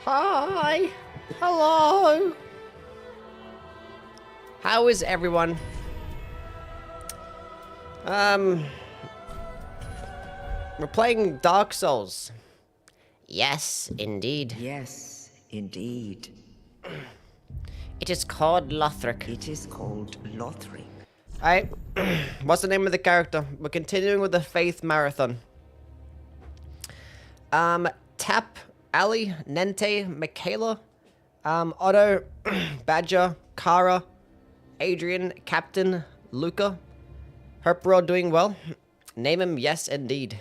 Hi. Hello. How is everyone? We're playing Dark Souls. Yes, indeed. Yes, indeed. It is called Lothric. It is called Lothric. Alright. What's the name of the character? We're continuing with the Faith Marathon. Tap, Ali, Nente, Michaela, Otto, Badger, Kara, Adrian, Captain, Luca. Hope we're all doing well. Name him, yes, indeed.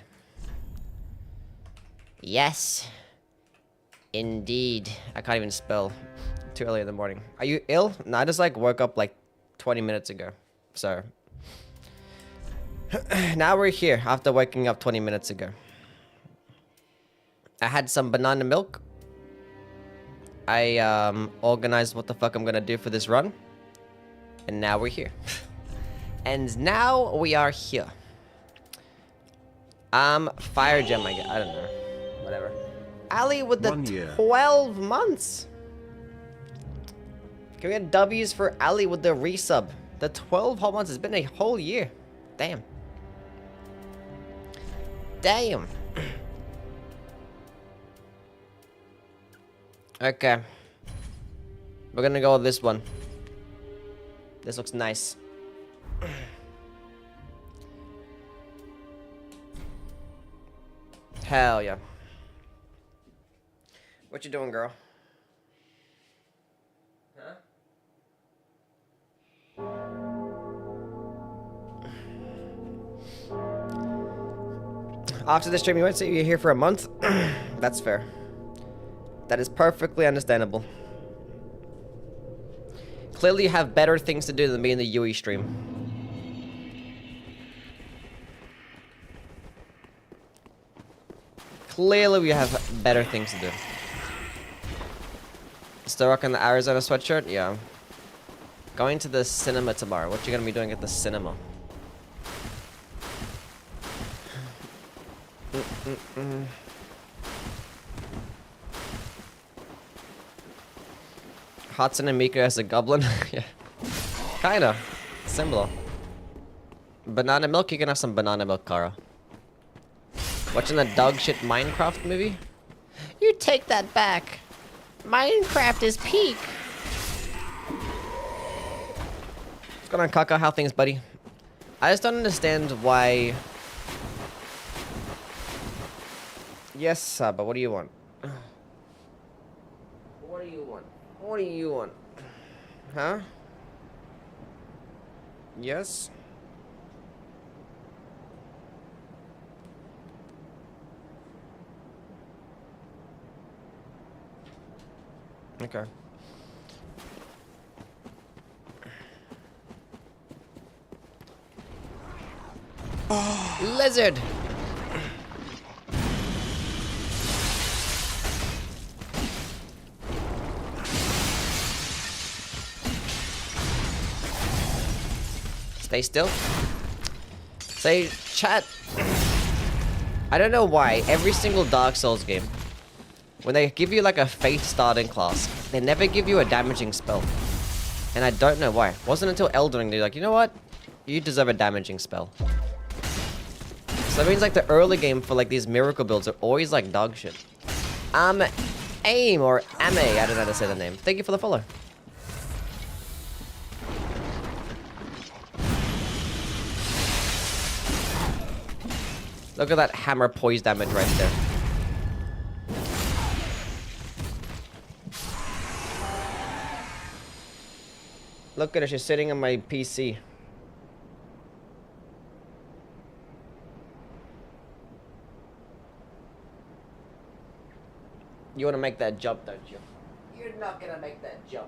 Yes. Indeed. I can't even spell. Too early in the morning. Are you ill? No, I just like woke up like 20 minutes ago. So. Now we're here after waking up 20 minutes ago. I had some banana milk. I organized what the fuck I'm gonna do for this run. And now we're here. And now we are here. Fire gem, I guess. I don't know. Whatever. Ali with the 12 months. Can we get W's for Ali with the resub? The 12 whole months has been a whole year. Damn. Damn. Okay. We're gonna go with this one. This looks nice. Hell yeah. What you doing, girl? Huh? After the stream, you went to say you're here for a month? That's fair. That is perfectly understandable. Clearly you have better things to do than be in the UE stream. Clearly we have better things to do. Still rocking the Arizona sweatshirt? Yeah. Going to the cinema tomorrow. What you gonna be doing at the cinema? Hatsune Miku as a goblin? Yeah. Kinda. Similar. Banana milk? You can have some banana milk, Kara. Watching the dog shit Minecraft movie? You take that back. Minecraft is peak. What's going on, Kaka? How things, buddy? I just don't understand why... Yes, but what do you want? What do you want? What do you want? Huh? Yes? Okay. Lizard! Stay still. Say, chat. I don't know why every single Dark Souls game, when they give you like a Faith starting class, they never give you a damaging spell. And I don't know why. It wasn't until Elden Ring they're like, you know what? You deserve a damaging spell. So that means like the early game for like these miracle builds are always like dog shit. Aim or Ame, I don't know how to say the name. Thank you for the follow. Look at that hammer poise damage right there. Look at her, she's sitting on my PC. You want to make that jump, don't you? You're not gonna make that jump.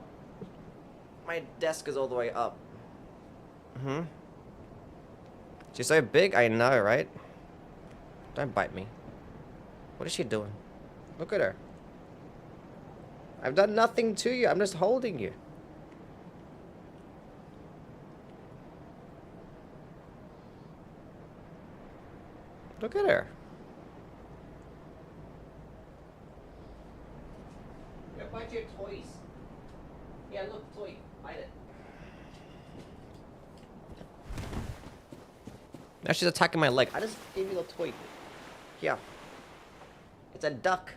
My desk is all the way up. She's so big, I know, right? Don't bite me. What is she doing? Look at her. I've done nothing to you. I'm just holding you. Look at her. about your toys? Yeah, look, toy. Hide it. Now she's attacking my leg. I just gave you the toy. Here. It's a duck.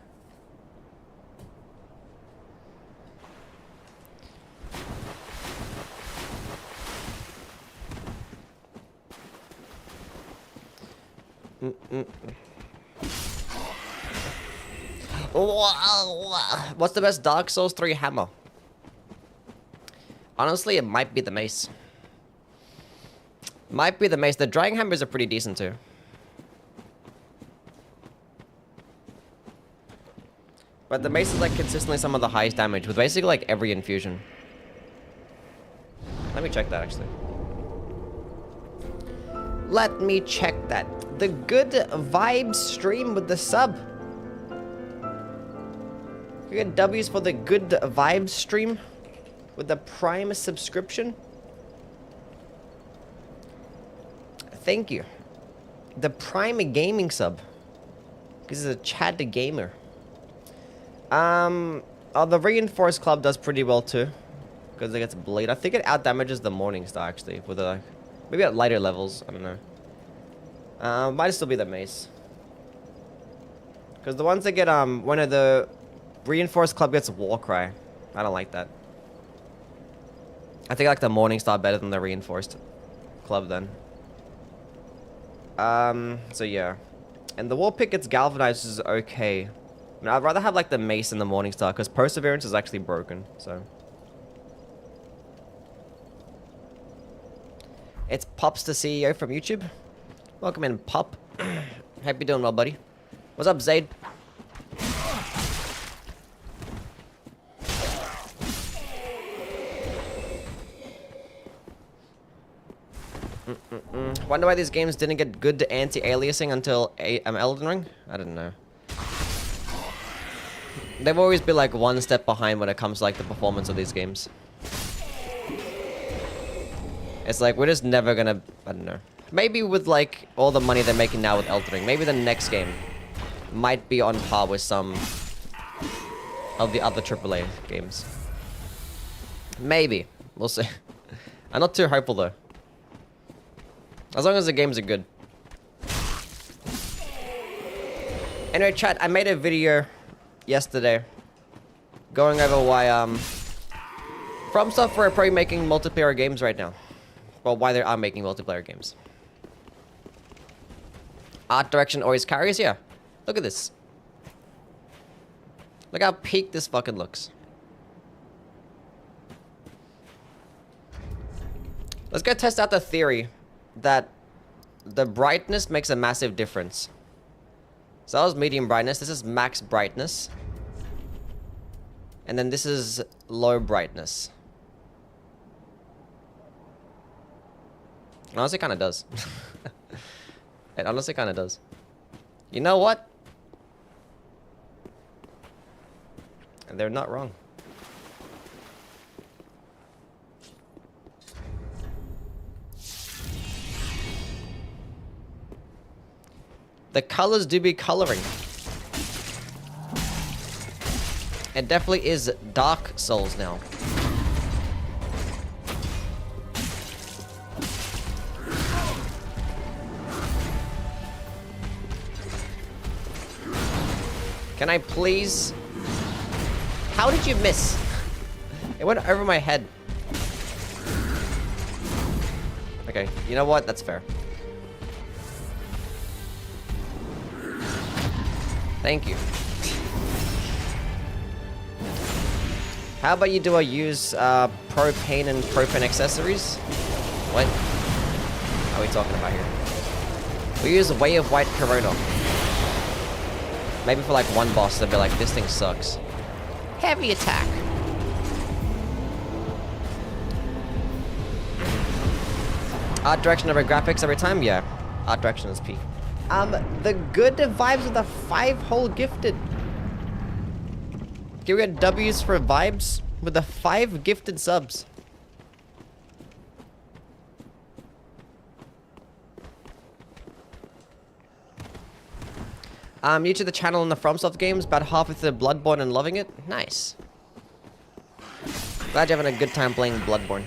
What's the best Dark Souls 3 hammer? Honestly, it might be the mace. Might be the mace. The drying hammers are pretty decent too. But the mace is like consistently some of the highest damage with basically like every infusion. Let me check that actually. Let me check that. The Good Vibes stream with the sub. You get W's for the Good Vibes stream with the Prime subscription. Thank you. The Prime Gaming sub. Because it's a Chad the Gamer. Oh, the Reinforced Club does pretty well too. Because it gets Blade. I think it outdamages the Morning Star actually. With a, maybe at lighter levels. I don't know. Might still be the Mace. Because the ones that get, one of the Reinforced Club gets Warcry. I don't like that. I think I like the Morning Star better than the Reinforced Club then. So yeah. And the War Pick gets Galvanized, which is okay. I mean, I'd rather have like the Mace and the Morning Star, because Perseverance is actually broken, so. It's Pops the CEO from YouTube. Welcome in, Pop. Hope you're doing well, buddy. What's up, Zaid? Wonder why these games didn't get good anti-aliasing until Elden Ring? I don't know. They've always been like one step behind when it comes to like the performance of these games. It's like we're just never gonna, I don't know. Maybe with like all the money they're making now with Elden Ring, maybe the next game might be on par with some of the other AAA games. Maybe. We'll see. I'm not too hopeful though. As long as the games are good. Anyway, chat, I made a video yesterday going over why From Software are probably making multiplayer games right now. Well, why they are making multiplayer games. Art direction always carries, yeah. Look at this. Look how peaked this fucking looks. Let's go test out the theory that the brightness makes a massive difference. So that was medium brightness. This is max brightness. And then this is low brightness. It honestly kind of does. It honestly kind of does. You know what? And they're not wrong. The colors do be coloring. It definitely is Dark Souls now. Can I please? How did you miss? It went over my head. Okay, you know what? That's fair. Thank you. How about you do a use propane and propane accessories? What are we talking about here? We use Way of White Corona. Maybe for like one boss, they'll be like, this thing sucks. Heavy attack. Art direction over graphics every time? Yeah. Art direction is peak. The good vibes of the 5-hole gifted. Can we get W's for vibes with the 5 gifted subs? New to the channel in the FromSoft games, about halfway through Bloodborne and loving it. Nice. Glad you're having a good time playing Bloodborne.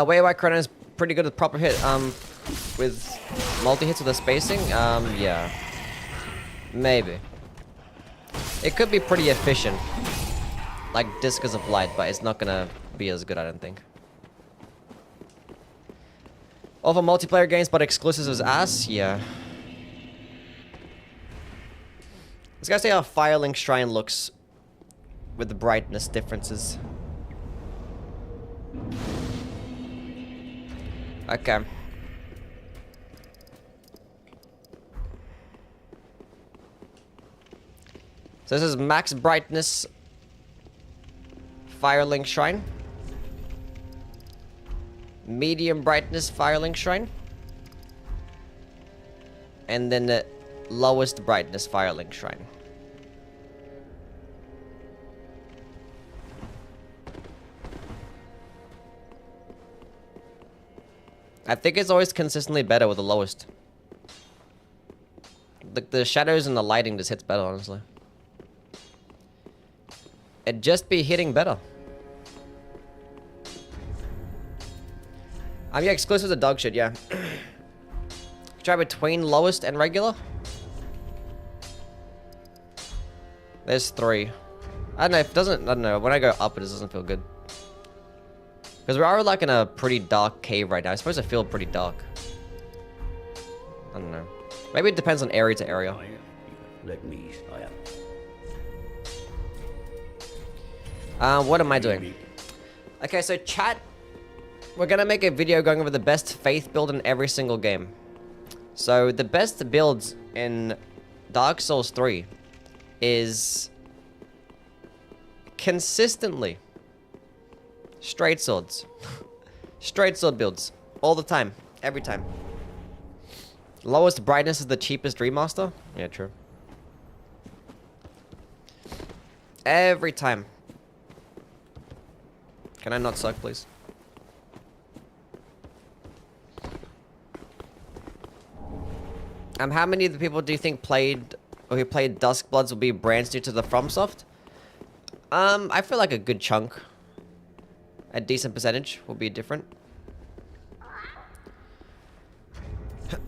Way White Chrono is pretty good with proper hit. With multi-hits with the spacing? Yeah. Maybe. It could be pretty efficient. Like Discus of Light, but it's not gonna be as good, I don't think. All for multiplayer games, but exclusives is ass? Yeah. Let's go see how Firelink Shrine looks with the brightness differences. Okay. So this is max brightness Firelink Shrine. Medium brightness Firelink Shrine. And then the lowest brightness Firelink Shrine. I think it's always consistently better with the lowest. The shadows and the lighting just hits better, honestly. It'd just be hitting better. Yeah, exclusives are dog shit, yeah. Try between lowest and regular. There's 3. I don't know, if it doesn't, I don't know, when I go up it just doesn't feel good. Because we are like in a pretty dark cave right now. It's supposed to feel pretty dark. I don't know. Maybe it depends on area to area. Let me. What am I doing? Okay, so chat, we're gonna make a video going over the best faith build in every single game. So the best builds in Dark Souls 3 is consistently straight swords. Straight sword builds. All the time. Every time. Lowest brightness is the cheapest remaster? Yeah, true. Every time. Can I not suck, please? How many of the people do you think played, or who played Duskbloods will be brands new to the FromSoft? I feel like a good chunk. A decent percentage will be different.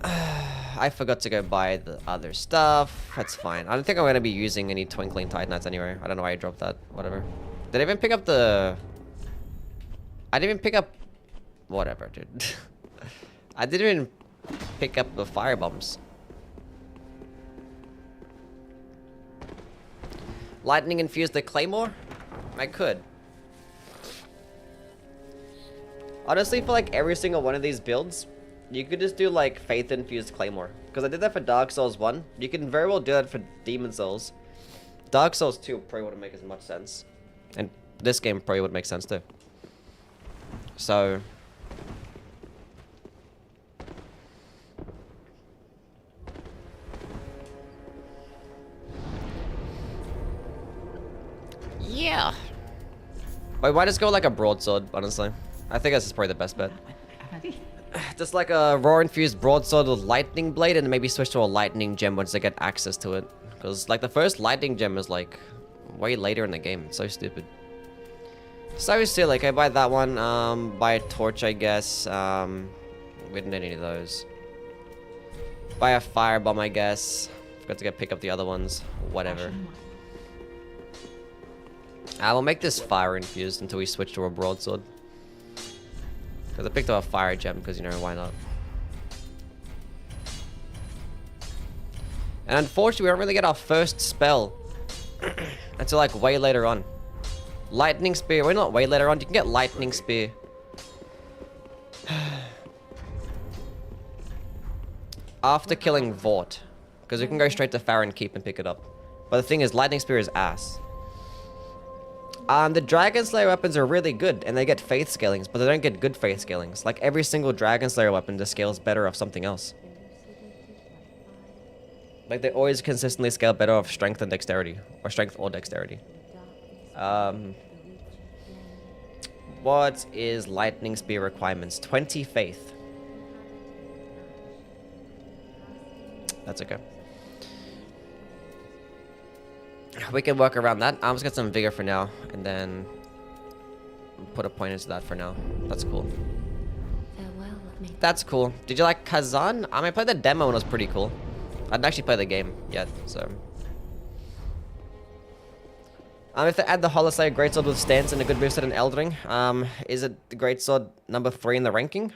I forgot to go buy the other stuff. That's fine. I don't think I'm going to be using any Twinkling Titanites anyway. I don't know why I dropped that. Whatever. Did I even pick up the... I didn't even pick up... Whatever, dude. I didn't even pick up the fire bombs. Lightning infused the claymore? I could. Honestly, for like every single one of these builds, you could just do like faith infused claymore. Because I did that for Dark Souls 1. You can very well do that for Demon Souls. Dark Souls 2 probably wouldn't make as much sense. And this game probably would make sense too. So... yeah. Wait, why just go like a broadsword, honestly? I think this is probably the best bet. Just like a raw infused broadsword with lightning blade and maybe switch to a lightning gem once they get access to it. Because like the first lightning gem is like way later in the game. It's so stupid. So silly. Okay, buy that one. Buy a torch, I guess. We didn't need any of those. Buy a firebomb, I guess. Forgot to pick up the other ones. Whatever. We'll make this fire infused until we switch to a broadsword. Because I picked up a fire gem because, you know, why not? And unfortunately, we don't really get our first spell until like way later on. Lightning Spear. We're not way later on. You can get Lightning Spear. After killing Vort. Because we can go straight to Farron Keep and pick it up. But the thing is, Lightning Spear is ass. The Dragon Slayer weapons are really good, and they get faith scalings, but they don't get good faith scalings. Like, every single Dragon Slayer weapon just scales better off something else. Like, they always consistently scale better off strength and dexterity. Or strength or dexterity. What is Lightning Spear requirements? 20 faith. That's okay. We can work around that. I'm just get some vigor for now, and then put a point into that for now. That's cool. Farewell, me. That's cool. Did you like Kazan? I mean, I played the demo and it was pretty cool. I didn't actually play the game yet, so. If they add the Holoslave Greatsword with stance and a good moveset in Eldring, is it the Greatsword number 3 in the ranking?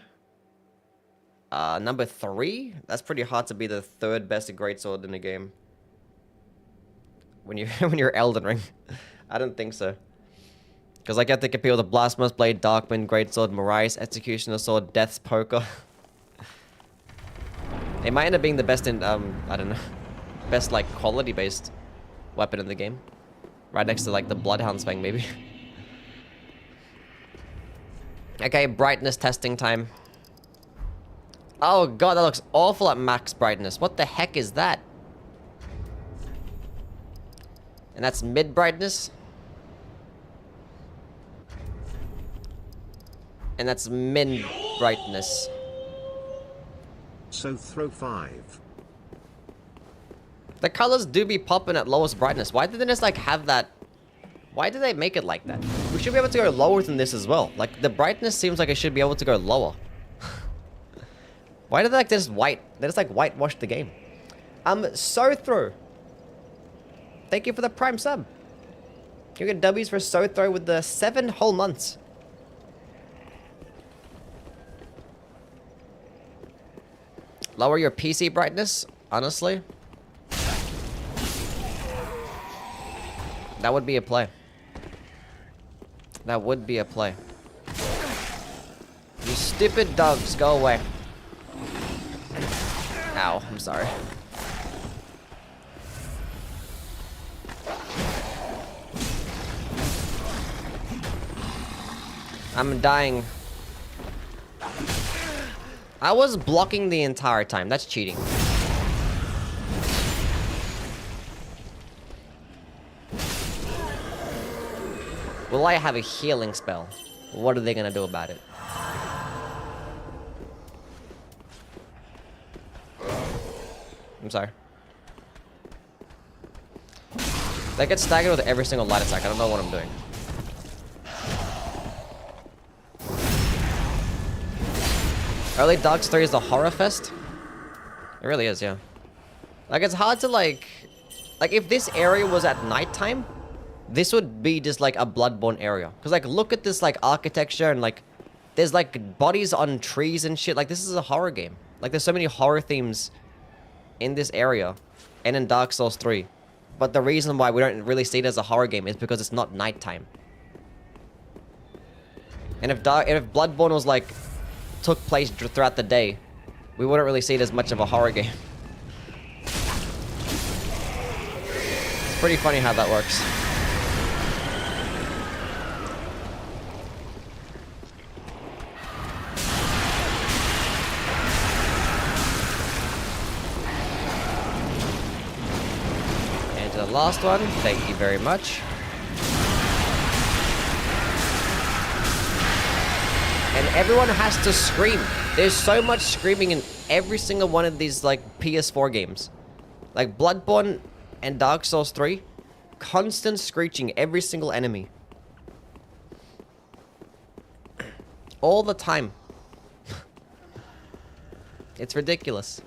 Number 3? That's pretty hard to be the 3rd best Greatsword in the game. When you when you're Elden Ring. I don't think so. Because like, you have to compete with the Blasphemous Blade, Darkwind, Greatsword, Mariah's Executioner Sword, Death's Poker. It might end up being the best in, I don't know, best like quality-based weapon in the game. Right next to like the Bloodhound's Fang, maybe. Okay, brightness testing time. Oh god, that looks awful at max brightness. What the heck is that? And that's mid brightness. And that's min brightness. So throw 5. The colors do be popping at lowest brightness. Why did they just like have that? Why did they make it like that? We should be able to go lower than this as well. Like the brightness seems like it should be able to go lower. Why did they like just white? They just like whitewash the game. So throw. Thank you for the prime sub. You get W's for so throw with the 7 whole months. Lower your PC brightness, honestly. That would be a play. That would be a play. You stupid dogs, go away. Ow, I'm sorry. I'm dying. I was blocking the entire time. That's cheating. Will I have a healing spell? What are they gonna do about it? I'm sorry. That gets staggered with every single light attack. I don't know what I'm doing. Early Darks 3 is the horror fest? It really is, yeah. Like, it's hard to, like, if this area was at nighttime, this would be just, like, a Bloodborne area. Because, like, look at this, like, architecture and, like, there's, like, bodies on trees and shit. Like, this is a horror game. Like, there's so many horror themes in this area and in Dark Souls 3. But the reason why we don't really see it as a horror game is because it's not nighttime. And if Bloodborne was, like, took place throughout the day, we wouldn't really see it as much of a horror game. It's pretty funny how that works. And to the last one, thank you very much. And everyone has to scream. There's so much screaming in every single one of these, like, PS4 games. Like, Bloodborne and Dark Souls 3. Constant screeching, every single enemy. All the time. It's ridiculous.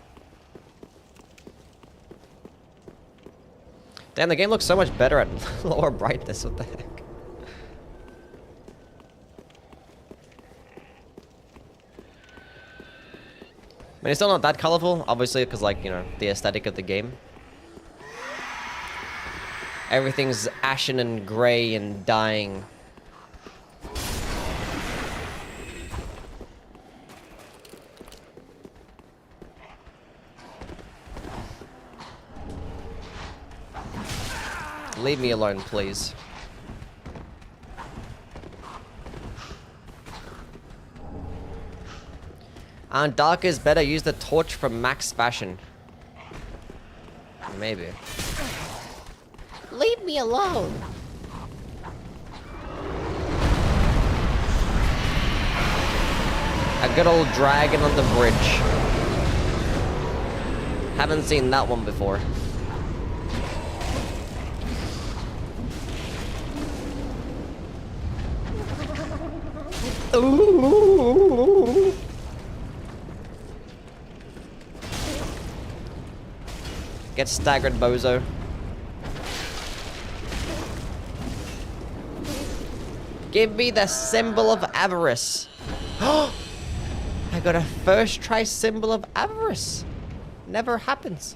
Damn, the game looks so much better at lower brightness. What the heck? I mean, it's still not that colorful, obviously, because, like, you know, the aesthetic of the game. Everything's ashen and gray and dying. Leave me alone, please. Dark is better. Use the torch from Max Fashion. Maybe. Leave me alone. A good old dragon on the bridge. Haven't seen that one before. Ooh. Get staggered, bozo. Give me the symbol of avarice. I got a first try symbol of avarice. Never happens.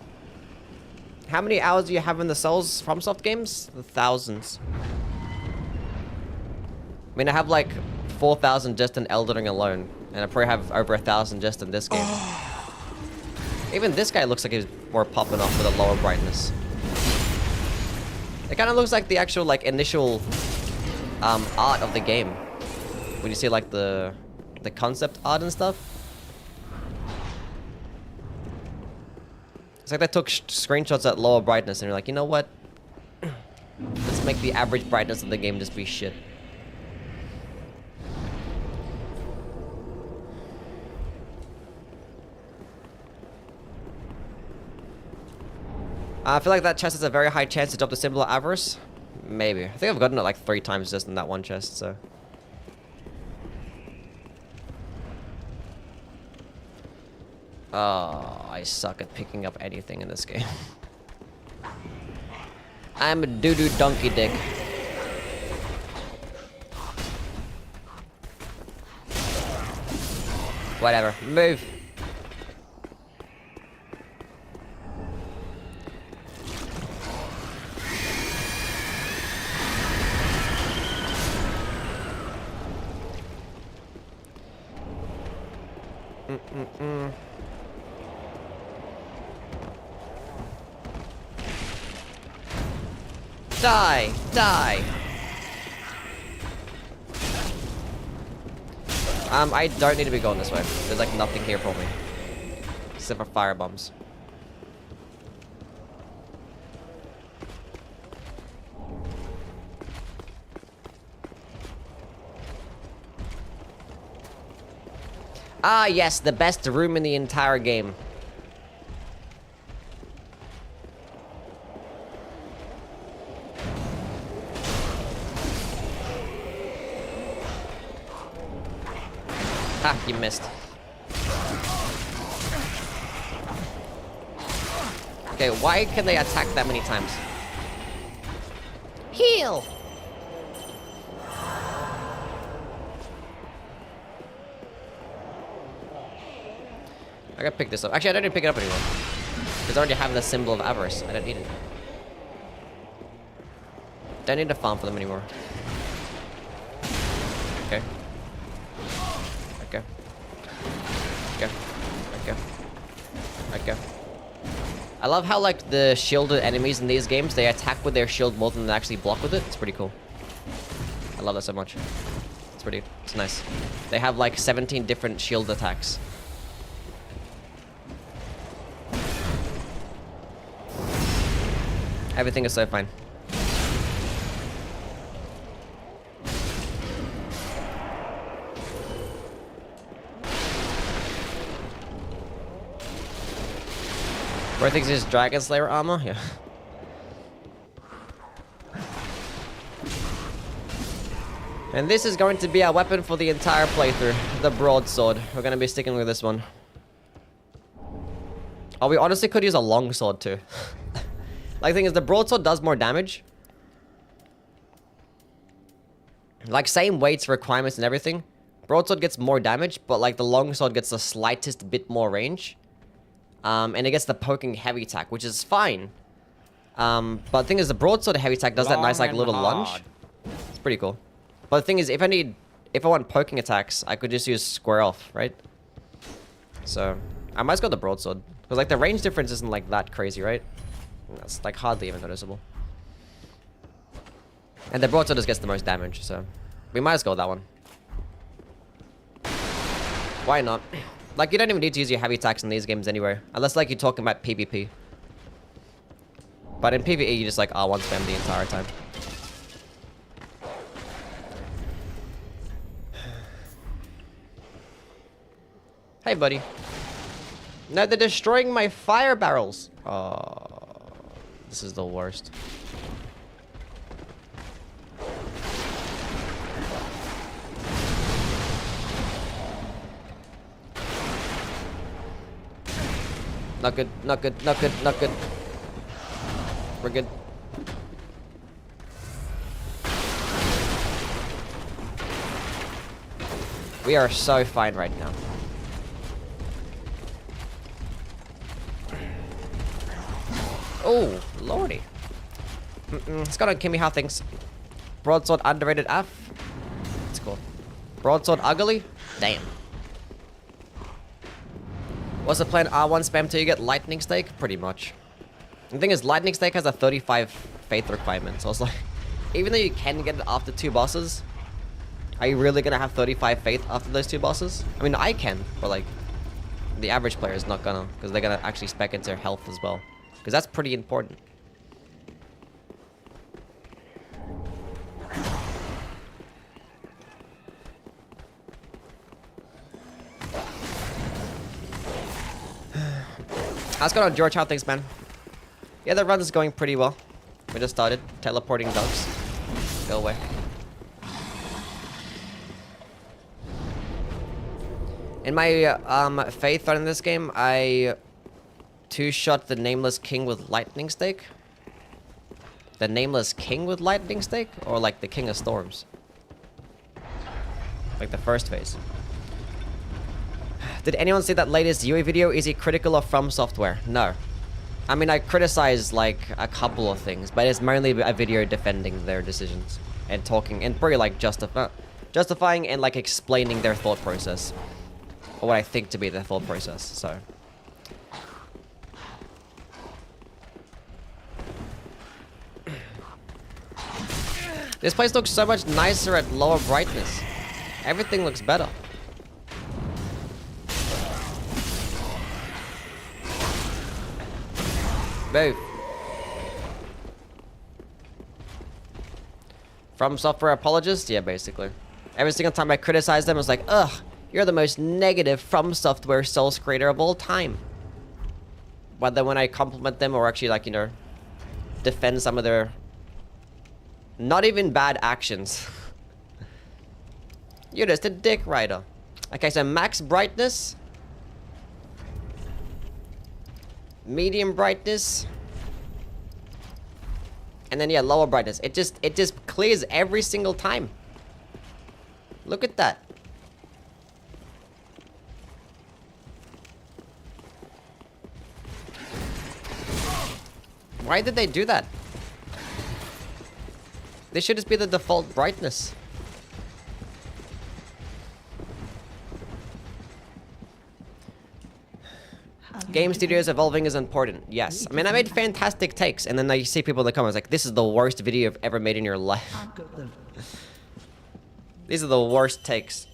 How many hours do you have in the Souls FromSoft games? The thousands. I mean, I have like 4,000 just in Elden Ring alone, and I probably have over 1,000 just in this game. Even this guy looks like he's more popping off with a lower brightness. It kind of looks like the actual like initial art of the game. When you see like the concept art and stuff. It's like they took screenshots at lower brightness and you're like, you know what? Let's make the average brightness of the game just be shit. I feel like that chest has a very high chance to drop the symbol of avarice. Maybe. I think I've gotten it like 3 times just in that one chest, so. Oh, I suck at picking up anything in this game. I'm a doo-doo donkey dick. Whatever. Move. Die! Die! I don't need to be going this way. There's like nothing here for me. Except for fire bombs. Ah, yes, the best room in the entire game. Ha, you missed. Okay, why can they attack that many times? Heal! I gotta pick this up. Actually, I don't need to pick it up anymore. Because I already have the symbol of avarice. I don't need it. Don't need to farm for them anymore. Okay. Okay. Okay. Okay. Okay. I love how, like, the shielded enemies in these games, they attack with their shield more than they actually block with it. It's pretty cool. I love that so much. It's nice. They have, like, 17 different shield attacks. Everything is so fine. Bro thinks it's Dragon Slayer armor? Yeah. And this is going to be our weapon for the entire playthrough. The broadsword. We're going to be sticking with this one. Oh, we honestly could use a longsword too. Like, the thing is, the broadsword does more damage. Like, same weights, requirements, and everything. Broadsword gets more damage, but, like, the longsword gets the slightest bit more range. And it gets the poking heavy attack, which is fine. But the thing is, the broadsword heavy attack does that nice, like, little lunge. It's pretty cool. But the thing is, if I want poking attacks, I could just use square off, right? So, I might as go with the broadsword. Because, like, the range difference isn't, like, that crazy, right? That's, like, hardly even noticeable. And the broadsword just gets the most damage, so... we might as well go with that one. Why not? Like, you don't even need to use your heavy attacks in these games anyway. Unless, like, you're talking about PvP. But in PvE, you just, like, R1 spam the entire time. Hey, buddy. No, they're destroying my fire barrels. Oh, this is the worst. Not good, not good, not good, not good. We're good. We are so fine right now. Oh, lordy. It's gonna give me how things. Broadsword underrated F. It's cool. Broadsword ugly? Damn. What's the plan? R1 spam till you get lightning stake? Pretty much. The thing is, lightning stake has a 35 faith requirement. So it's like, even though you can get it after 2 bosses, are you really gonna have 35 faith after those 2 bosses? I mean, I can, but like, the average player is not gonna, because they're gonna actually spec into their health as well. Because that's pretty important. How's it going on, George? How things, man? Yeah, the run is going pretty well. We just started teleporting dogs. Go away. In my faith run in this game, I 2-shot the Nameless King with Lightning Stake. The Nameless King with Lightning Stake? Or like the King of Storms? Like the first phase. Did anyone see that latest Yui video? Is he critical of From Software? No. I mean, I criticize like a couple of things, but it's mainly a video defending their decisions and talking and pretty like justifying and like explaining their thought process, or what I think to be their thought process. So. This place looks so much nicer at lower brightness. Everything looks better. Move. From Software apologist? Yeah, basically. Every single time I criticize them, it's like, ugh, you're the most negative From Software Souls creator of all time. But then when I compliment them or actually, like, you know, defend some of their not even bad actions. You're just a dick rider. Okay, so max brightness. Medium brightness. And then yeah, lower brightness. It just clears every single time. Look at that. Why did they do that? This should just be the default brightness. Game studios evolving is important. Yes. I mean, I made fantastic takes, and then you see people in the comments like, this is the worst video you've ever made in your life. These are the worst takes.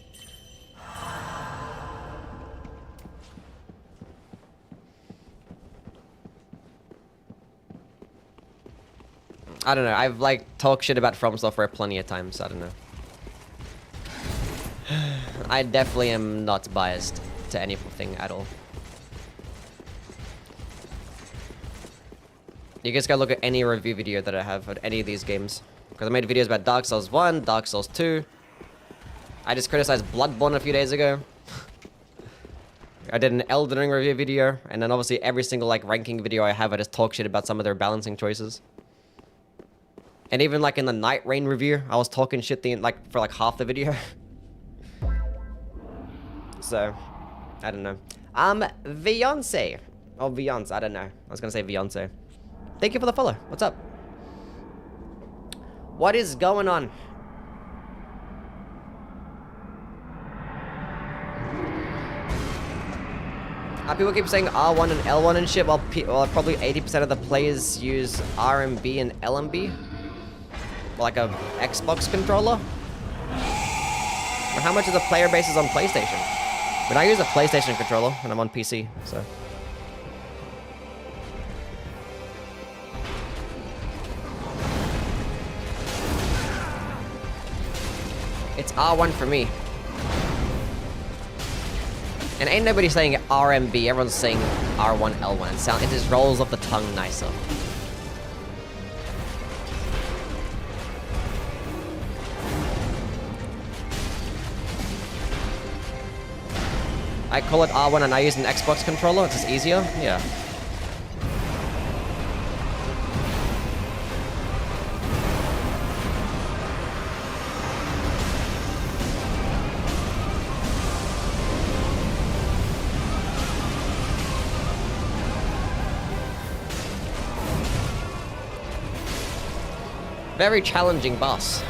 I don't know. I've like talked shit about From Software plenty of times. I don't know. I definitely am not biased to anything at all. You guys gotta look at any review video that I have of any of these games. Because I made videos about Dark Souls 1, Dark Souls 2. I just criticized Bloodborne a few days ago. I did an Elden Ring review video. And then obviously every single like ranking video I have, I just talk shit about some of their balancing choices. And even like in the Night Rain review, I was talking shit for like half the video. So, I don't know. Beyonce. Oh, Beyonce, I don't know. I was gonna say Beyonce. Thank you for the follow. What's up? What is going on? People keep saying R1 and L1 and shit, while probably 80% of the players use RMB and LMB. Like a Xbox controller. But how much of the player base is on PlayStation? But I use a PlayStation controller when I'm on PC, so. It's R1 for me. And ain't nobody saying RMB, everyone's saying R1, L1. It just rolls off the tongue nicer. I call it R1 and I use an Xbox controller, it's just easier? Yeah. Very challenging boss.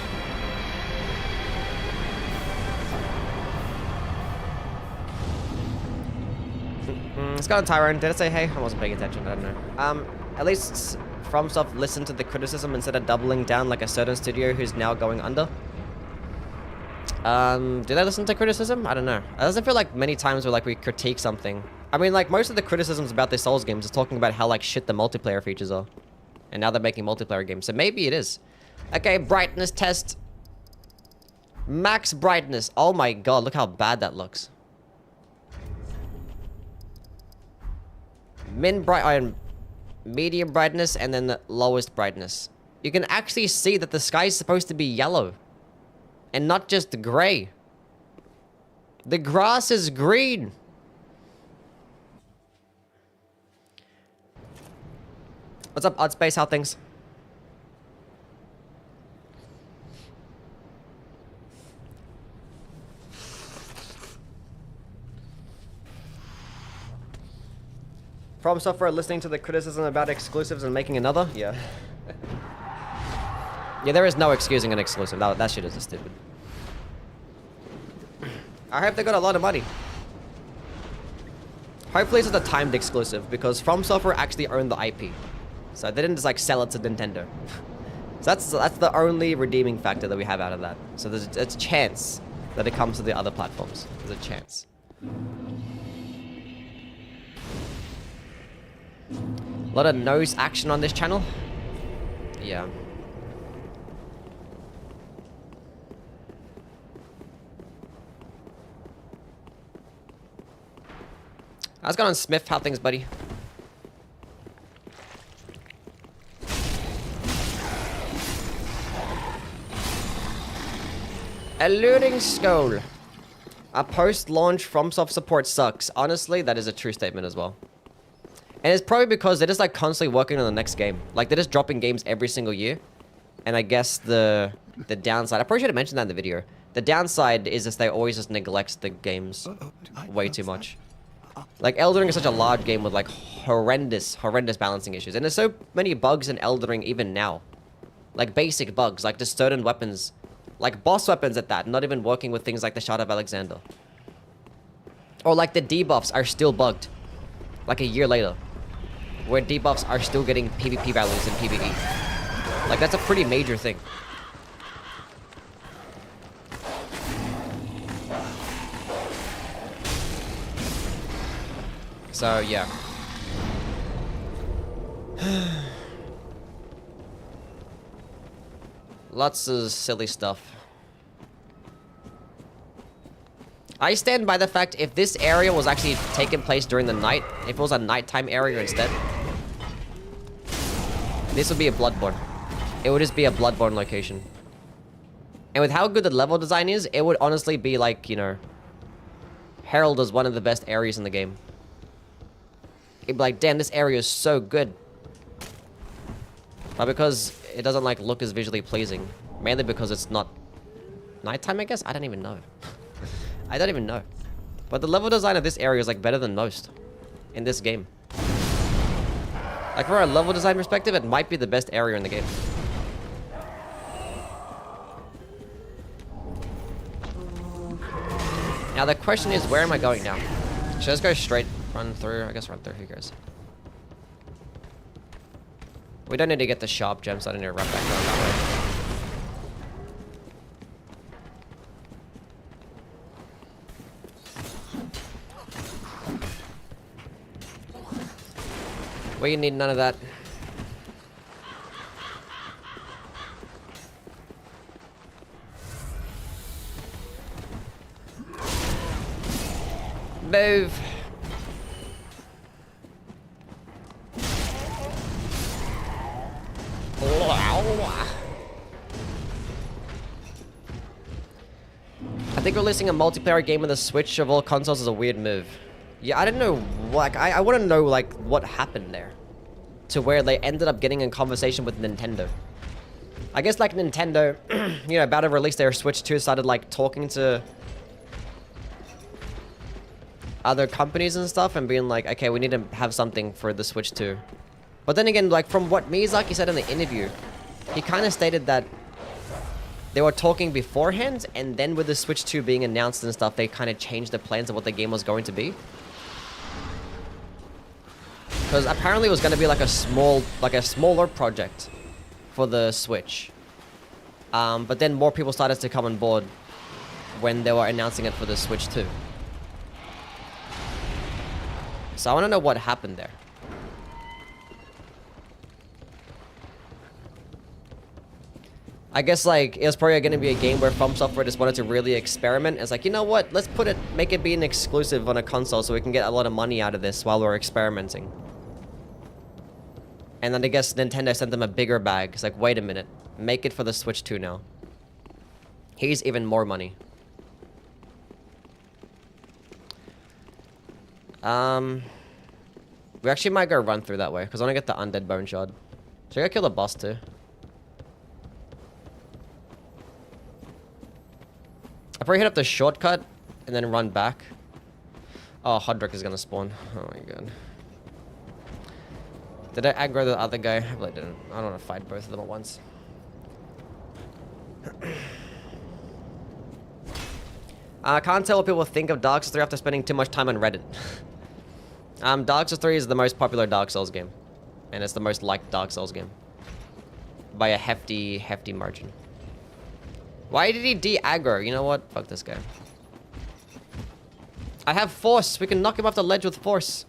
It's got a Tyrone. Did it say hey? I wasn't paying attention. I don't know. At least FromSoft listened to the criticism instead of doubling down like a certain studio who's now going under. Do they listen to criticism? I don't know. It doesn't feel like many times where like we critique something. I mean, like most of the criticisms about the Souls games is talking about how like shit the multiplayer features are, and now they're making multiplayer games. So maybe it is. Okay, brightness test. Max brightness. Oh my god, look how bad that looks. Medium brightness, and then the lowest brightness. You can actually see that the sky is supposed to be yellow. And not just gray. The grass is green. What's up, Oddspace? How things? From Software listening to the criticism about exclusives and making another? Yeah. Yeah, there is no excusing an exclusive. That shit is just stupid. I hope they got a lot of money. Hopefully it's a timed exclusive, because From Software actually owned the IP. So they didn't just like sell it to Nintendo. So that's the only redeeming factor that we have out of that. So there's a chance that it comes to the other platforms. There's a chance. A lot of nose action on this channel. Yeah. How's it going on, Smith? How things, buddy? Eluding Skull. A post-launch FromSoft support sucks. Honestly, that is a true statement as well. And it's probably because they're just like constantly working on the next game. Like they're just dropping games every single year. And I guess the downside, I probably should have mentioned that in the video. The downside is just they always just neglect the games way too much. Like Elden Ring is such a large game with like horrendous balancing issues. And there's so many bugs in Elden Ring even now. Like basic bugs, like just certain weapons, like boss weapons at that, not even working with things like the Shard of Alexander. Or like the debuffs are still bugged. Like a year later. Where debuffs are still getting PvP values in PvE. Like, that's a pretty major thing. So, yeah. Lots of silly stuff. I stand by the fact if this area was actually taking place during the night, if it was a nighttime area instead, this would be a Bloodborne. It would just be a Bloodborne location. And with how good the level design is, it would honestly be like, you know, heralded as one of the best areas in the game. It'd be like, damn, this area is so good. But because it doesn't like look as visually pleasing, mainly because it's not nighttime, I guess? I don't even know. I don't even know. But the level design of this area is like better than most in this game. Like from a level design perspective, it might be the best area in the game. Now the question is, where am I going now? Should I just go straight, run through? I guess run through, who cares? We don't need to get the sharp gems, so I don't need to run back around that way. We need none of that. Move. I think releasing a multiplayer game on the Switch of all consoles is a weird move. Yeah, I don't know. Like, I want to know like what happened there, to where they ended up getting in conversation with Nintendo. I guess like Nintendo, you know, about to release their Switch 2, started like talking to other companies and stuff and being like, okay, we need to have something for the Switch 2. But then again, like from what Miyazaki said in the interview, he kind of stated that they were talking beforehand, and then with the Switch 2 being announced and stuff, they kind of changed the plans of what the game was going to be. Because apparently it was going to be like a smaller project for the Switch. But then more people started to come on board when they were announcing it for the Switch 2. So I want to know what happened there. I guess like it was probably going to be a game where From Software just wanted to really experiment. It's like, you know what? Let's make it be an exclusive on a console so we can get a lot of money out of this while we're experimenting. And then I guess Nintendo sent them a bigger bag. It's like, wait a minute. Make it for the Switch 2 now. Here's even more money. We actually might go run through that way, because I want to get the Undead Bone Shard. Should I go kill the boss too? I'll probably hit up the shortcut, and then run back. Oh, Hodrick is gonna spawn. Oh my god. Did I aggro the other guy? I really didn't. I don't want to fight both of them at once. I can't tell what people think of Dark Souls 3 after spending too much time on Reddit. Dark Souls 3 is the most popular Dark Souls game. And it's the most liked Dark Souls game. By a hefty, hefty margin. Why did he de-aggro? You know what? Fuck this guy. I have force. We can knock him off the ledge with force.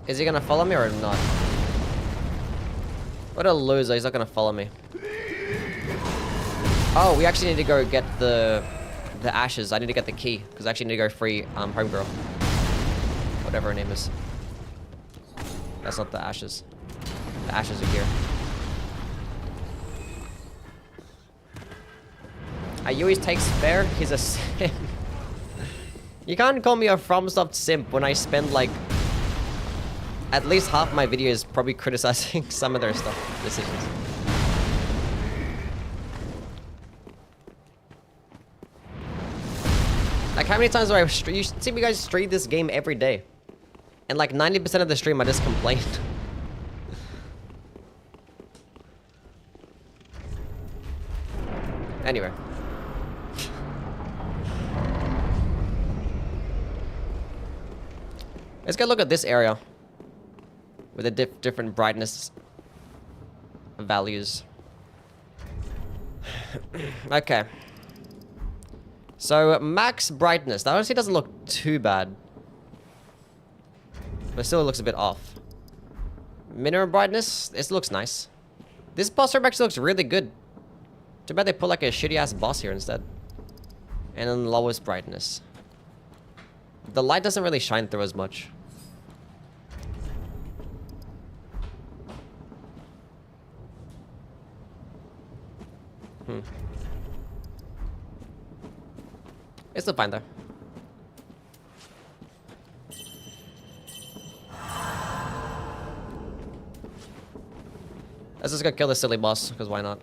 Is he gonna follow me or not? What a loser, he's not gonna follow me. Oh, we actually need to go get the ashes. I need to get the key, because I actually need to go free homegirl. Whatever her name is. That's not the ashes. The ashes are here. Ayui's takes spare? He's a simp. You can't call me a FromSoft simp when I spend like at least half my videos probably criticizing some of their decisions. Like, how many times do I you see me guys stream this game every day? And like 90% of the stream I just complained. Anyway. Let's go look at this area. With the different brightness values. Okay. So, max brightness. That honestly doesn't look too bad. But still it looks a bit off. Minimum brightness. This looks nice. This boss room actually looks really good. Too bad they put like a shitty ass boss here instead. And then lowest brightness. The light doesn't really shine through as much. It's still fine though. Let's just go kill this silly boss, because why not?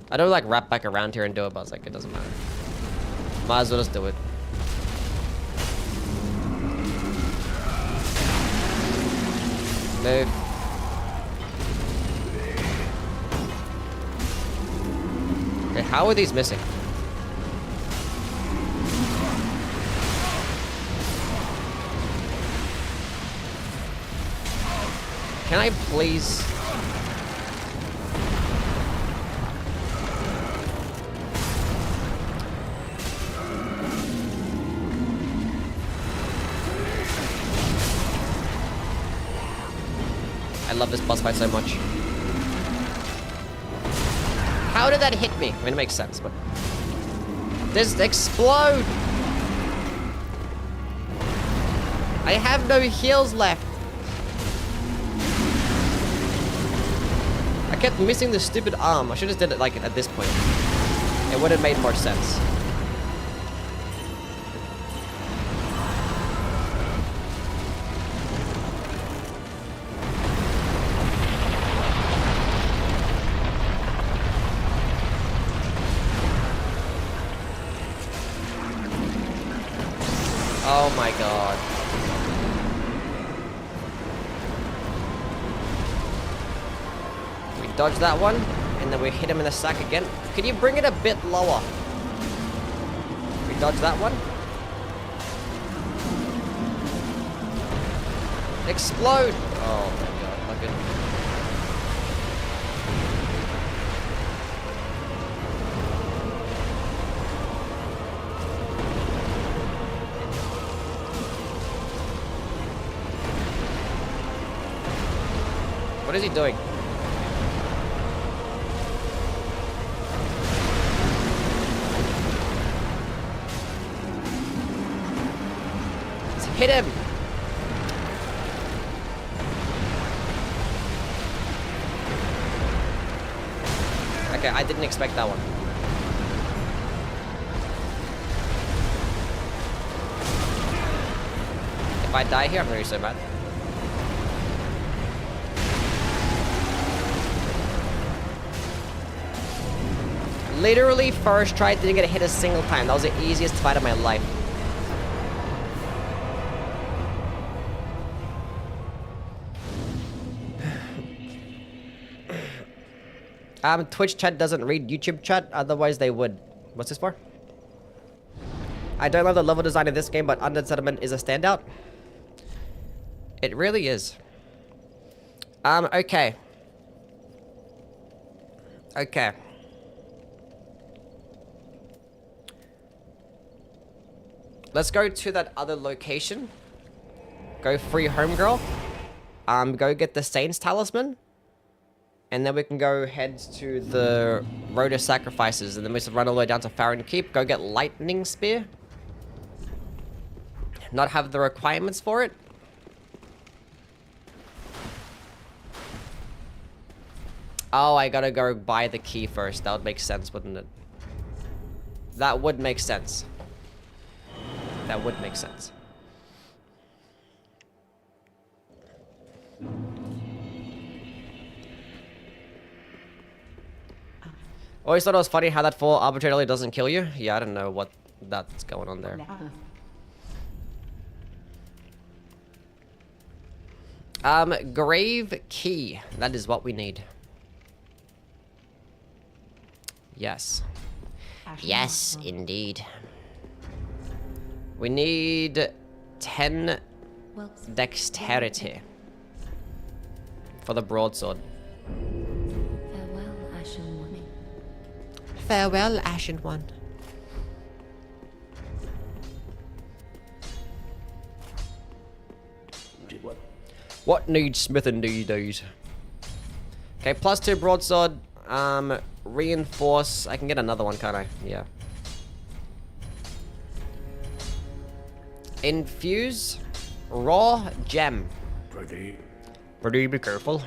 I don't like wrap back around here and do it, but it's like, it doesn't matter. Might as well just do it. Move. Okay, how are these missing? Can I please? love this boss fight so much. How did that hit me? I mean, it makes sense, but... Just explode! I have no heals left. I kept missing the stupid arm. I should have did it like at this point. It would have made more sense. Oh my god. We dodge that one, and then we hit him in the sack again. Can you bring it a bit lower? We dodge that one. Explode! Oh my god, look at... What is he doing? Let's hit him! Okay, I didn't expect that one. If I die here, I'm gonna be so mad. Literally first try, didn't get hit a single time. That was the easiest fight of my life. Twitch chat doesn't read YouTube chat, otherwise they would. What's this for? I don't love the level design in this game, but Undead Settlement is a standout. It really is. Okay. Okay. Let's go to that other location. Go free homegirl. Go get the Saint's Talisman. And then we can go head to the Road of Sacrifices. And then we just run all the way down to Farron Keep. Go get Lightning Spear. Not have the requirements for it. Oh, I gotta go buy the key first. That would make sense, wouldn't it? That would make sense. That would make sense. Always thought it was funny how that fall arbitrarily doesn't kill you. Yeah, I don't know what that's going on there. Grave key. That is what we need. Yes. Yes, indeed. We need 10 dexterity for the broadsword. Farewell, Ashen One. Farewell, Ashen One. What needs smithing these days? Okay, +2 broadsword. Reinforce. I can get another one, can't I? Yeah. Infuse raw gem. Pretty, be careful.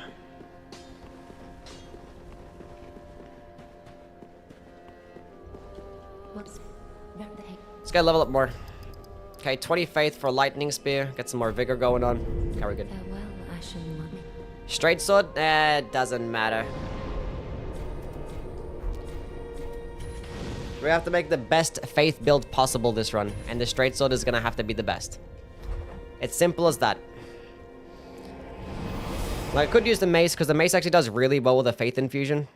Let's go level up more. Okay, 20 faith for lightning spear. Get some more vigor going on. Okay, we're good. Farewell, Ashen One. Straight sword? Doesn't matter. We have to make the best faith build possible this run, and the straight sword is gonna have to be the best. It's simple as that. Well, I could use the mace, because the mace actually does really well with a faith infusion.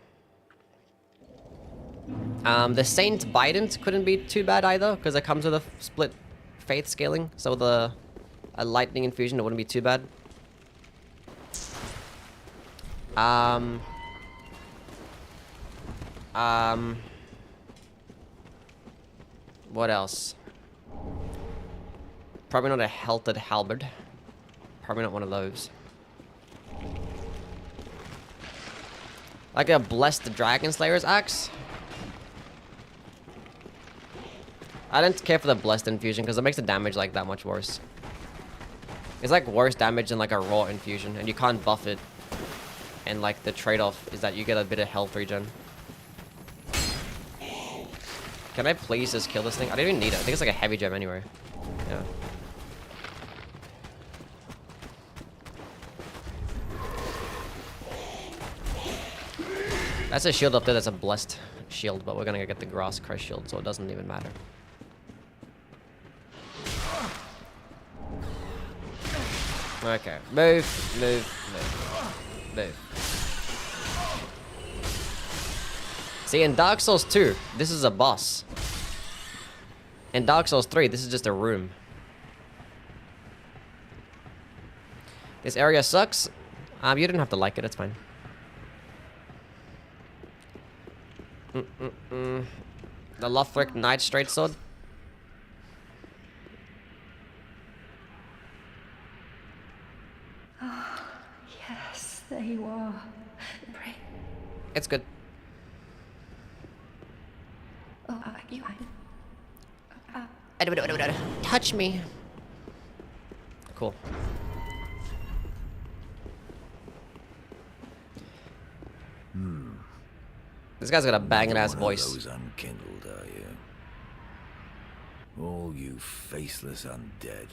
The Saint Bident couldn't be too bad either, because it comes with a split faith scaling, so with a lightning infusion, it wouldn't be too bad. What else? Probably not a Helted Halberd. Probably not one of those. Like a blessed Dragon Slayer's axe. I didn't care for the blessed infusion because it makes the damage like that much worse. It's like worse damage than like a raw infusion, and you can't buff it. And like the trade-off is that you get a bit of health regen. Can I please just kill this thing? I don't even need it. I think it's like a heavy gem anyway. Yeah. That's a shield up there. That's a blessed shield, but we're gonna get the grass crush shield, so it doesn't even matter. Okay, move, move, move, move. See, in Dark Souls 2, this is a boss. In Dark Souls 3, this is just a room. This area sucks. You didn't have to like it, it's fine. The Lothric Knight Straight Sword. Yes, there you are. Pray. It's good. Oh, you. Touch me. Cool. This guy's got a banging ass voice. Those unkindled, are you? All you faceless undead,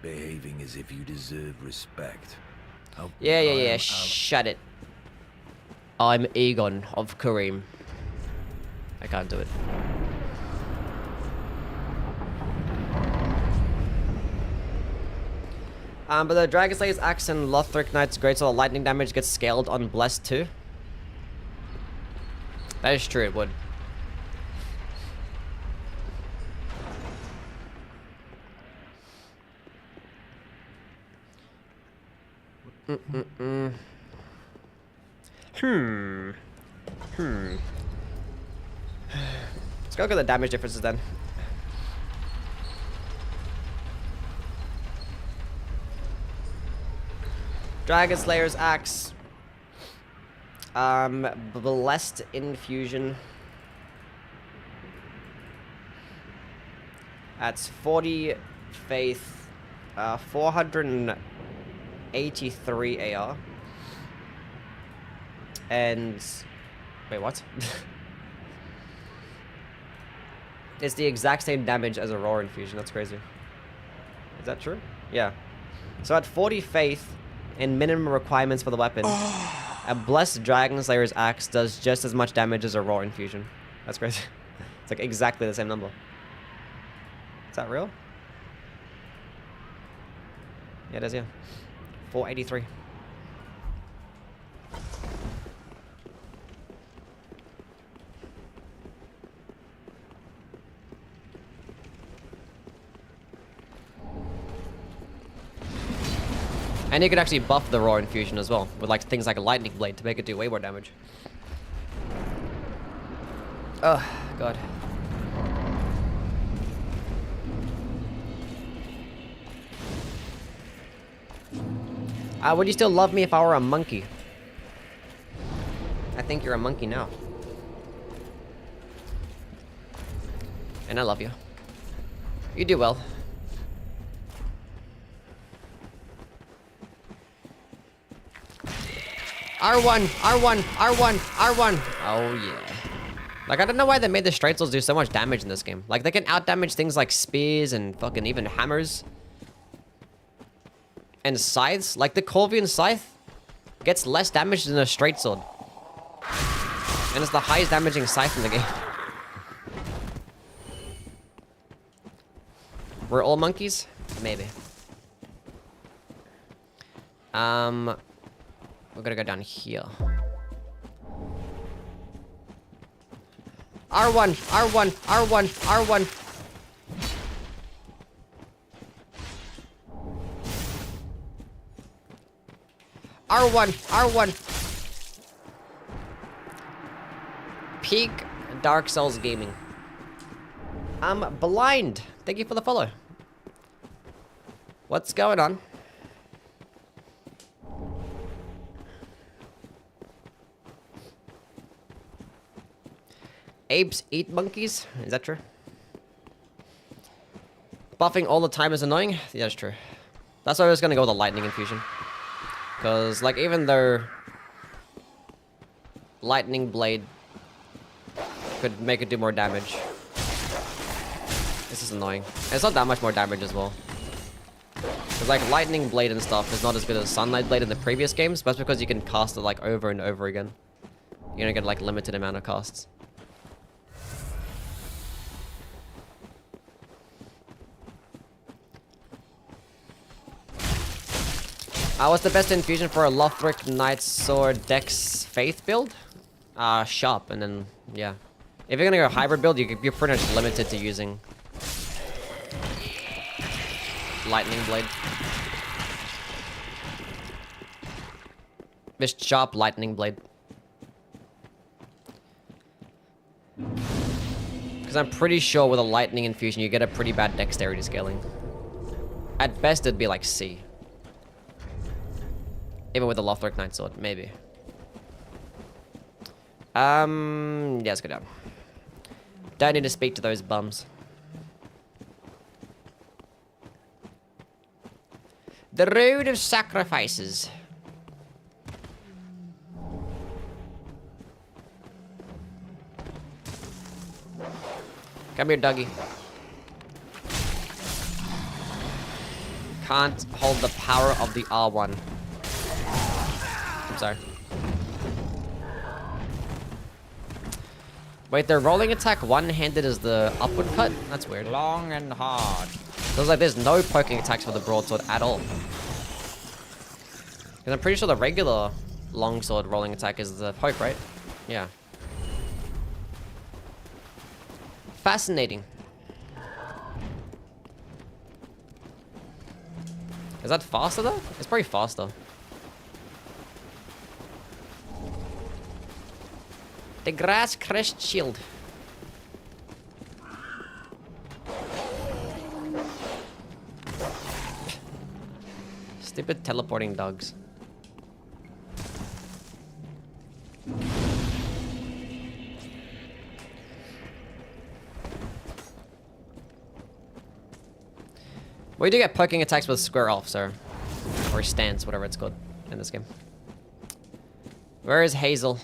behaving as if you deserve respect. Yeah. Shut it. I'm Aegon of Kareem. I can't do it. But the Dragon Slayer's Axe and Lothric Knight's Greatsword lightning damage gets scaled on Blessed too. That is true, it would. Let's go look at the damage differences then. Dragon Slayer's Axe. Blessed Infusion. That's 40 Faith. 483 AR. And... Wait, what? It's the exact same damage as a Raw Infusion. That's crazy. Is that true? Yeah. So at 40 Faith and minimum requirements for the weapon, a Blessed Dragon Slayer's Axe does just as much damage as a Raw Infusion. That's crazy. It's like exactly the same number. Is that real? Yeah, it is, yeah. 483. And you could actually buff the Raw Infusion as well, with like things like a Lightning Blade to make it do way more damage. Oh, God. Would you still love me if I were a monkey? I think you're a monkey now. And I love you. You do well. R1, R1, R1, R1. Oh, yeah. Like, I don't know why they made the straight swords do so much damage in this game. Like, they can out-damage things like spears and fucking even hammers. And scythes. Like, the Corvian Scythe gets less damage than a straight sword. And it's the highest damaging scythe in the game. We're all monkeys? Maybe. We're gonna go down here. R1, R1, R1, R1. R1, R1. Peak Dark Souls Gaming. I'm blind. Thank you for the follow. What's going on? Apes eat monkeys? Is that true? Buffing all the time is annoying? Yeah, that's true. That's why I was gonna go with the lightning infusion. Because, like, even though lightning blade could make it do more damage, this is annoying. And it's not that much more damage as well. Because, like, lightning blade and stuff is not as good as sunlight blade in the previous games, but that's because you can cast it, like, over and over again. You're gonna get, like, limited amount of casts. What's the best infusion for a Lothric Knight Sword Dex Faith build? Sharp, and then, yeah. If you're gonna go hybrid build, you're pretty much limited to using Lightning Blade. Just sharp Lightning Blade. Because I'm pretty sure with a Lightning Infusion, you get a pretty bad dexterity scaling. At best, it'd be like C. Even with the Lothric Knight Sword, maybe. Yeah, let's go down. Don't need to speak to those bums. The Road of Sacrifices. Come here, Dougie. Can't hold the power of the R1. I'm sorry. Wait, their rolling attack one-handed is the upward cut? That's weird. Long and hard. So it's like there's no poking attacks for the broadsword at all. Because I'm pretty sure the regular longsword rolling attack is the poke, right? Yeah. Fascinating. Is that faster though? It's probably faster. The grass crest shield. Stupid teleporting dogs. We do get poking attacks with square off, sir. Or stance, whatever it's called in this game. Where is Hazel?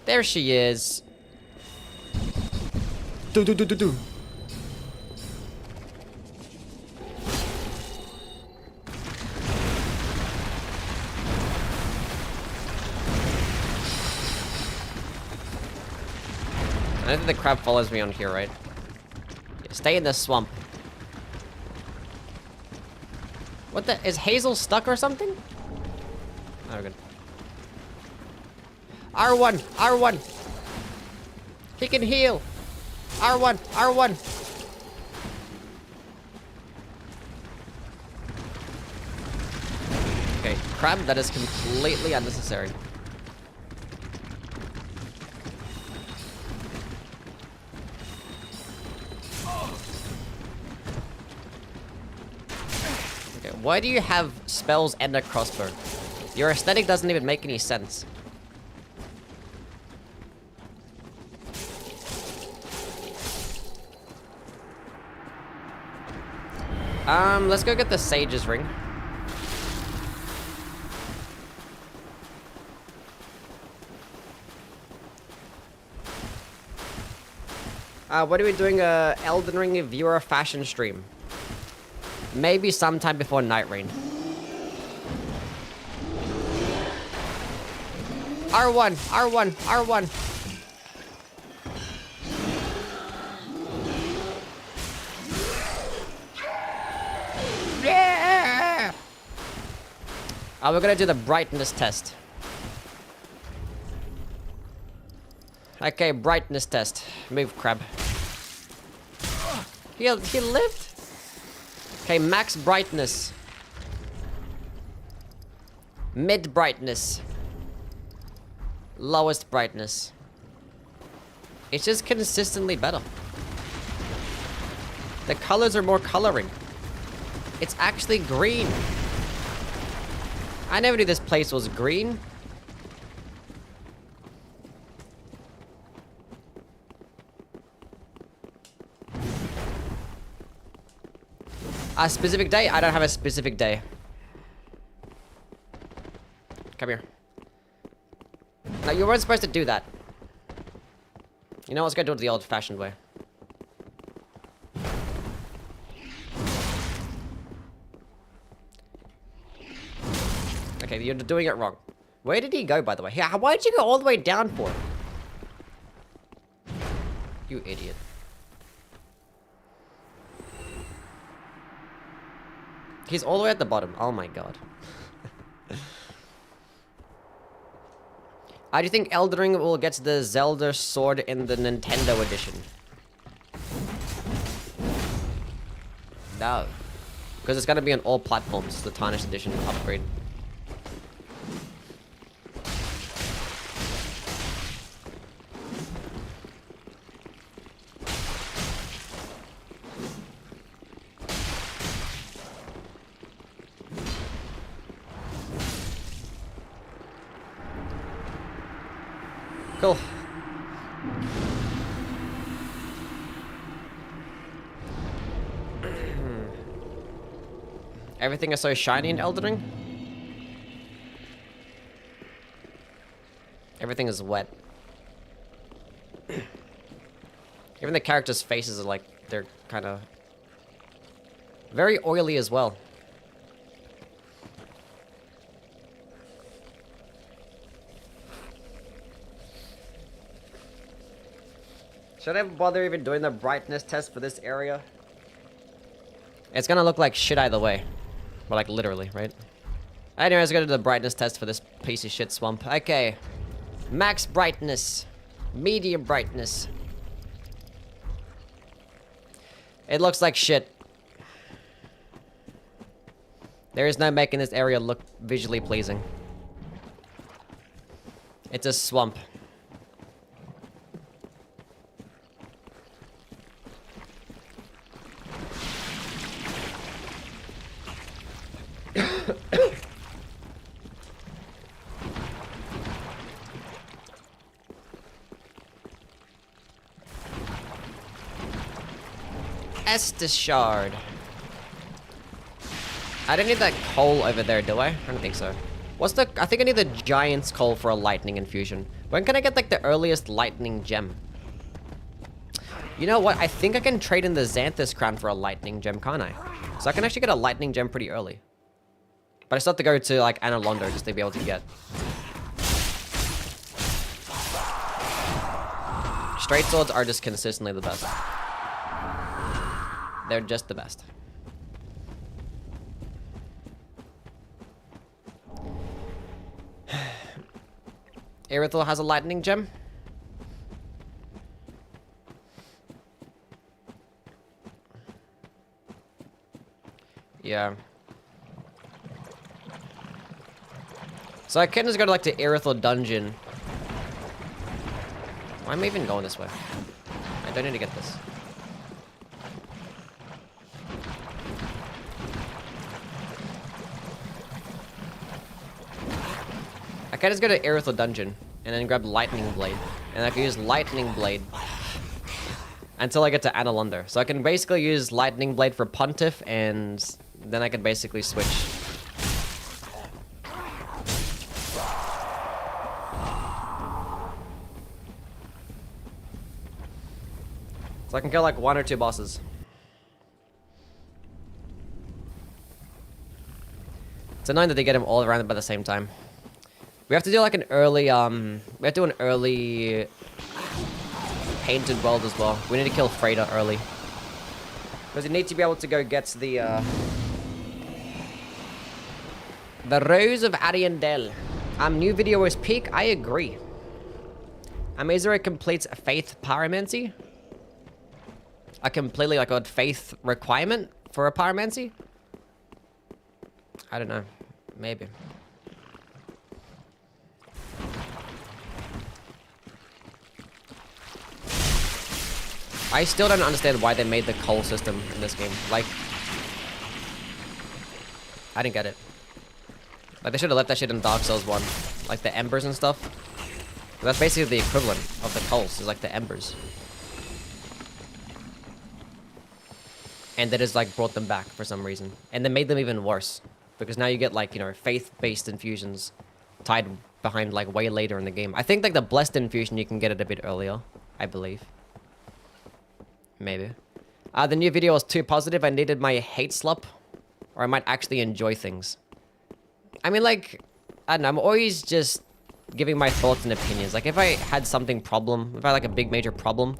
There she is. Do. I think the crab follows me on here, right? Yeah, stay in the swamp. What the? Is Hazel stuck or something? Oh, good. R1! R1! He can heal! R1! R1! Okay, crab, that is completely unnecessary. Okay, why do you have spells and a crossbow? Your aesthetic doesn't even make any sense. Let's go get the Sage's Ring. What are we doing? Elden Ring viewer fashion stream. Maybe sometime before Night Rain. R1, R1, R1. Yeah! We're gonna do the brightness test. Okay, brightness test. Move, crab. He lived? Okay, max brightness. Mid brightness. Lowest brightness. It's just consistently better. The colors are more coloring. It's actually green. I never knew this place was green. A specific day? I don't have a specific day. Come here. No, you weren't supposed to do that. You know, let's go do it the old-fashioned way. Okay, you're doing it wrong. Where did he go, by the way? Yeah, why did you go all the way down for? You idiot. He's all the way at the bottom. Oh my god. How do you think Elden Ring will get the Zelda sword in the Nintendo edition? No. Because it's gonna be on all platforms, the Tarnished edition upgrade. Cool. Everything is so shiny in Elden Ring. Everything is wet. Even the characters' faces are like, they're kind of very oily as well. Should I bother even doing the brightness test for this area? It's gonna look like shit either way. But like literally, right? Anyways, let's go to the brightness test for this piece of shit swamp. Okay. Max brightness. Medium brightness. It looks like shit. There is no making this area look visually pleasing. It's a swamp. Estus shard. I don't need that coal over there, do I? I don't think so. What's the... I think I need the giant's coal for a lightning infusion. When can I get, like, the earliest lightning gem? You know what? I think I can trade in the Xanthus crown for a lightning gem, can't I? So I can actually get a lightning gem pretty early. But I still have to go to, like, Anna Londo just to be able to get. Straight swords are just consistently the best. They're just the best. Irithel has a lightning gem. Yeah. So I can just go to like the Irithel dungeon. Why am I even going this way? I don't need to get this. I can just go to Irithel dungeon and then grab Lightning Blade. And I can use Lightning Blade until I get to Anna Londo. So I can basically use Lightning Blade for Pontiff and then I can basically switch. So I can kill like 1 or 2 bosses. It's annoying that they get them all around by the same time. We have to do like an early, we have to do an early painted world as well. We need to kill Freda early. Because you need to be able to go get the Rose of Ariandel. New video is peak, I agree. Amazura completes Faith Pyromancy. A completely like a faith requirement for a pyromancy? I don't know. Maybe. I still don't understand why they made the coal system in this game. Like, I didn't get it. Like, they should have left that shit in Dark Souls 1. Like, the embers and stuff. That's basically the equivalent of the coals, is like the embers. And they just, like, brought them back for some reason. And they made them even worse. Because now you get, like, you know, faith-based infusions tied behind, like, way later in the game. I think, like, the blessed infusion, you can get it a bit earlier. I believe. Maybe. The new video was too positive. I needed my hate slop. Or I might actually enjoy things. I mean, like, I don't know. I'm always just giving my thoughts and opinions. Like, if I had something problem, if I had, like, a big major problem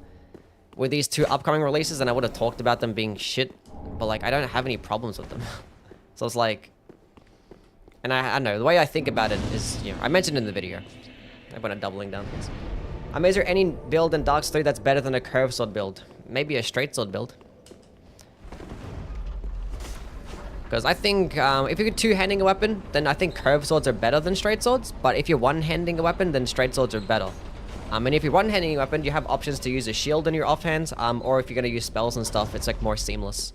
with these 2 upcoming releases, then I would have talked about them being shit. But, like, I don't have any problems with them. So it's like... And I don't know. The way I think about it is, you know, I mentioned in the video. I want to doubling down this. Is there any build in Dark Souls 3 that's better than a curved sword build? Maybe a straight sword build. Because I think if you're two-handing a weapon, then I think curved swords are better than straight swords. But if you're one-handing a weapon, then straight swords are better. And if you're one-handing a weapon, you have options to use a shield in your offhands. Or if you're going to use spells and stuff, it's like more seamless.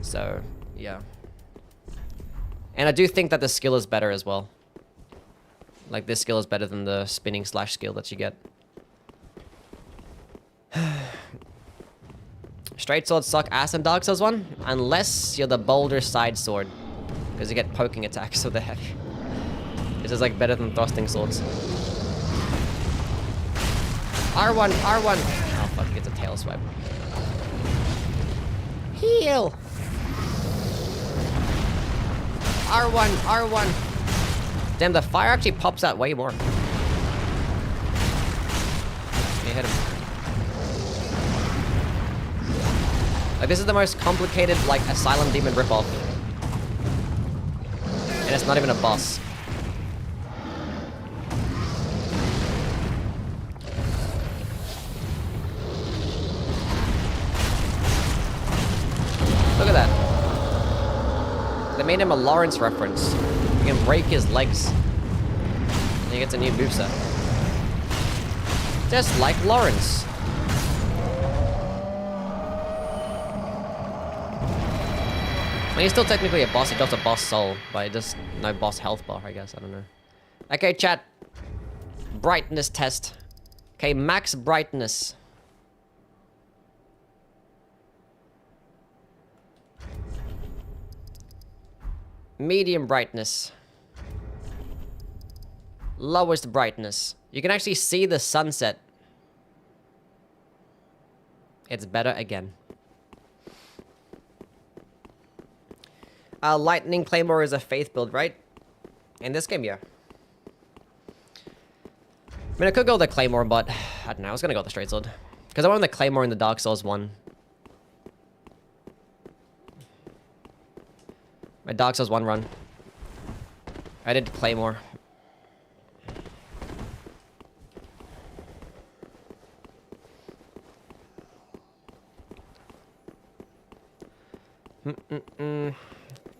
So, yeah. And I do think that the skill is better as well. Like, this skill is better than the spinning slash skill that you get. Straight swords suck ass in Dark Souls 1, unless you're the bolder side sword. Because you get poking attacks, so they're heavy. This is like better than thrusting swords. R1, R1! Oh fuck, he gets a tail swipe. Heal! R1, R1! Damn, the fire actually pops out way more. You hit him. Like, this is the most complicated, like, Asylum Demon ripoff. And it's not even a boss. Look at that. They made him a Lawrence reference. You can break his legs. And he gets a new moveset. Just like Lawrence. I mean, he's still technically a boss. He drops a boss soul, but just no boss health bar, I guess. I don't know. Okay, chat. Brightness test. Okay, max brightness. Medium brightness. Lowest brightness. You can actually see the sunset. It's better again. Lightning Claymore is a faith build, right? In this game, yeah. I mean, I could go with the Claymore, but I don't know. I was gonna go with the straight sword. Because I wanted the Claymore in the Dark Souls 1. My Dark Souls 1 run. I did Claymore.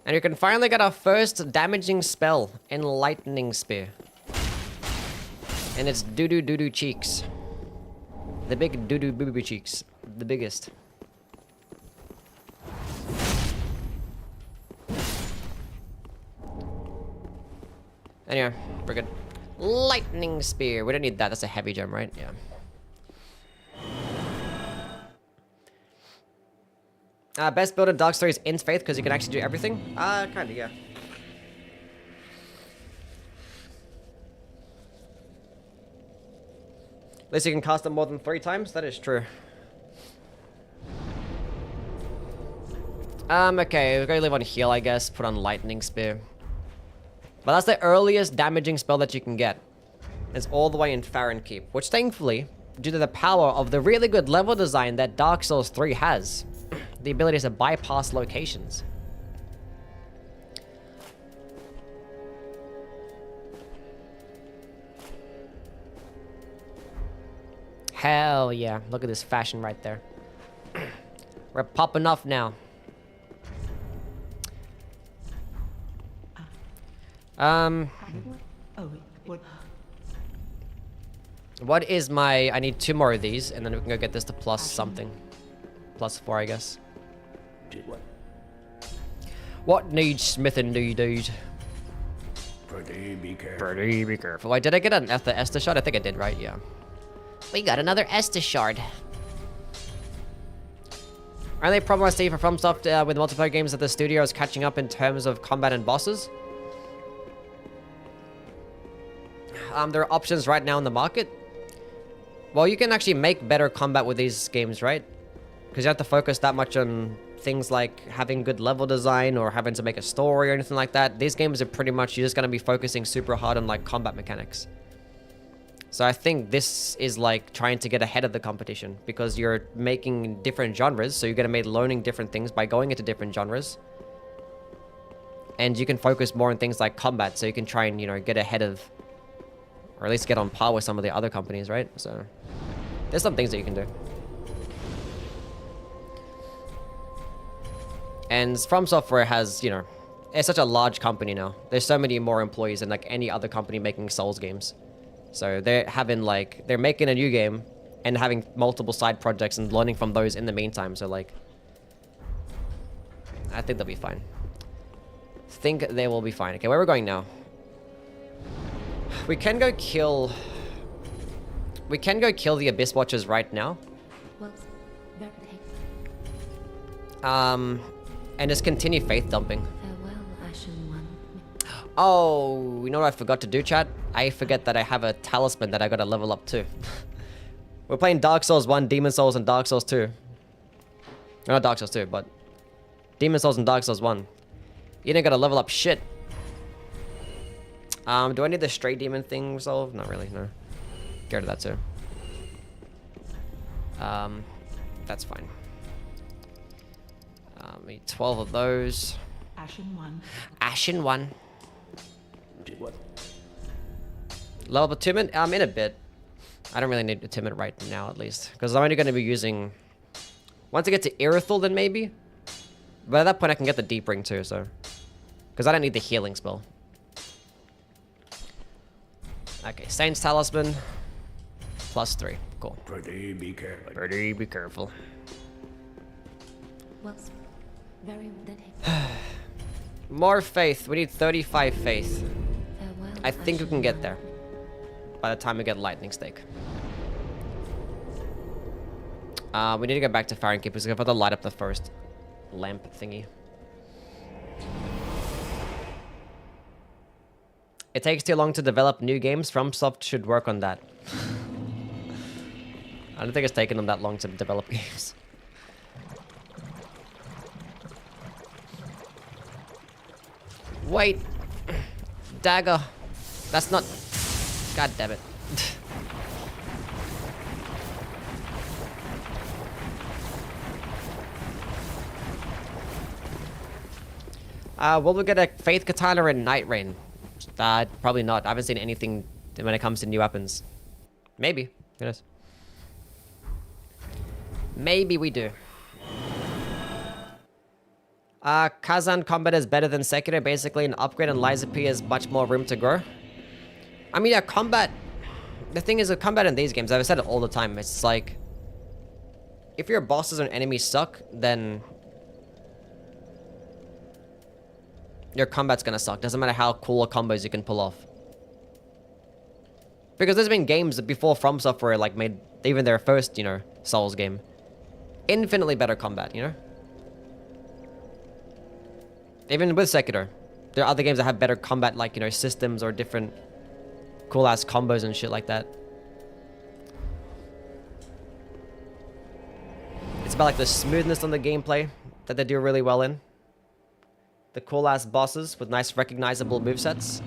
And you can finally get our first damaging spell in Lightning Spear. And it's doo-doo cheeks. The big doo-doo boo-boo cheeks. The biggest. Anyway, we're good. Lightning Spear. We don't need that. That's a heavy gem, right? Yeah. Best build in Dark Story is In's Faith because you can actually do everything? Kinda, yeah. At least you can cast them more than 3 times? That is true. Okay, we're gonna leave on heal, I guess. Put on Lightning Spear. But that's the earliest damaging spell that you can get. It's all the way in Farron Keep, which thankfully, due to the power of the really good level design that Dark Souls 3 has, the ability to bypass locations. Hell yeah, look at this fashion right there. We're popping off now. What is my... I need 2 more of these, and then we can go get this to plus something. Plus 4, I guess. What needs smithing, dude? Pretty be careful. Wait, did I get an Estus shard? I think I did, right? Yeah. We got another Estus shard. Only problem I see for FromSoft with multiplayer games at the studio is catching up in terms of combat and bosses. There are options right now in the market. Well, you can actually make better combat with these games, right? Because you have to focus that much on things like having good level design or having to make a story or anything like that. These games are pretty much, you're just going to be focusing super hard on like combat mechanics. So I think this is like trying to get ahead of the competition because you're making different genres. So you're going to be learning different things by going into different genres. And you can focus more on things like combat. So you can try and, you know, get ahead of, or at least get on par with some of the other companies, right? So there's some things that you can do. And From Software has, you know, it's such a large company now. There's so many more employees than like any other company making Souls games. So they're having like, they're making a new game and having multiple side projects and learning from those in the meantime. So like, I think they'll be fine. Think they will be fine. Okay, where are we going now? We can go kill the Abyss Watchers right now. And just continue faith dumping. Farewell, Ashen One. Oh, you know what I forgot to do, chat? I forget that I have a talisman that I gotta level up too. We're playing Dark Souls 1, Demon Souls, and Dark Souls 2. Not Dark Souls 2, but Demon Souls and Dark Souls 1. You didn't gotta level up shit. Do I need the Stray Demon thing resolved? Not really, no. Get rid of that too. That's fine. Need 12 of those. Ashen One. Ashen One. What? Level attunement? In a bit. I don't really need attunement right now, at least. Because I'm only going to be using... Once I get to Irithel, then maybe. But at that point, I can get the Deep Ring too, so... Because I don't need the healing spell. Okay, Saint's Talisman. +3. Cool. Pretty be careful. Pretty be careful. Well, very dead. More faith. We need 35 faith. Farewell, I think we Ashen can get One. there. By the time we get Lightning Stake. We need to go back to Fire Keepers. We have to light up the first lamp thingy. It takes too long to develop new games. FromSoft should work on that. I don't think it's taken them that long to develop games. Wait. Dagger. That's not... God damn it. Will we get a Faith Katana and Night Rain? Probably not. I haven't seen anything when it comes to new weapons. Maybe. Who knows? Maybe we do. Kazan combat is better than Sekiro. Basically, an upgrade on Liza P has much more room to grow. I mean, yeah, combat... The thing is, with combat in these games, I've said it all the time, it's like... If your bosses and enemies suck, then... Your combat's gonna suck. Doesn't matter how cool a combos you can pull off. Because there's been games that before From Software, like, made even their first, you know, Souls game. Infinitely better combat, you know? Even with Sekiro, there are other games that have better combat, like, you know, systems or different cool-ass combos and shit like that. It's about, like, the smoothness on the gameplay that they do really well in. The cool-ass bosses with nice recognizable movesets.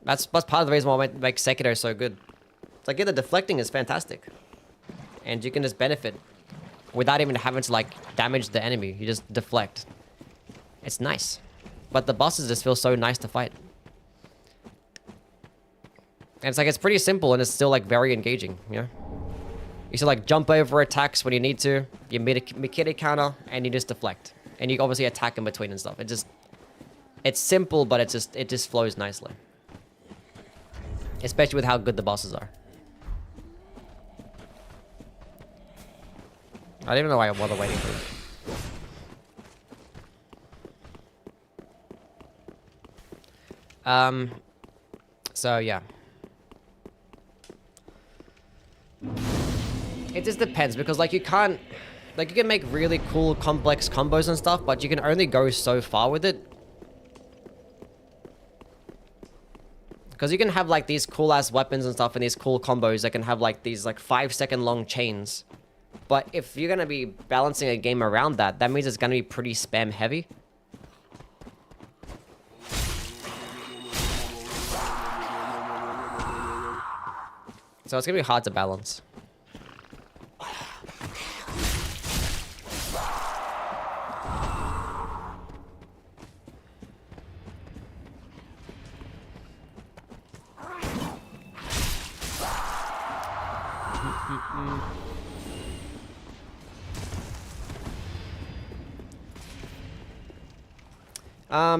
That's part of the reason why I make Sekiro so good. It's like, yeah, the deflecting is fantastic. And you can just benefit without even having to, like, damage the enemy. You just deflect. It's nice. But the bosses just feel so nice to fight. And it's like, it's pretty simple and it's still, like, very engaging, you know? You still, like, jump over attacks when you need to. You make a counter and you just deflect. And you obviously attack in between and stuff. It's simple, but it just flows nicely. Especially with how good the bosses are. I don't even know why I bother waiting for them. So yeah. It just depends because like you can't, like you can make really cool complex combos and stuff, but you can only go so far with it. Because you can have like these cool ass weapons and stuff and these cool combos that can have like these like 5-second long chains. But if you're gonna be balancing a game around that, that means it's gonna be pretty spam heavy. So it's gonna be hard to balance.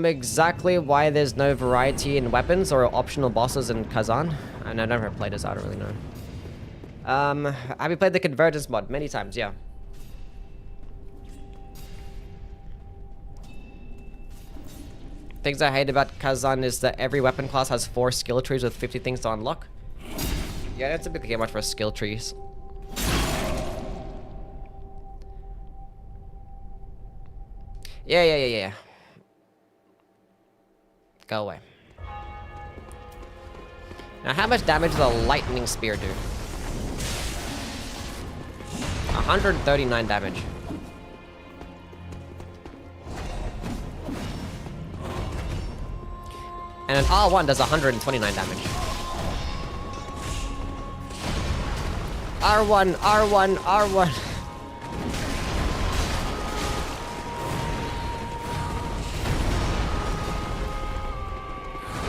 Exactly why there's no variety in weapons or optional bosses in Kazan. And I never played this, I don't really know. Have you played the Convergence mod? Many times, yeah. Things I hate about Kazan is that every weapon class has 4 skill trees with 50 things to unlock. Yeah, I don't typically get much for skill trees. Yeah. Go away. Now, how much damage does a lightning spear do? 139 damage. And an R1 does 129 damage. R1.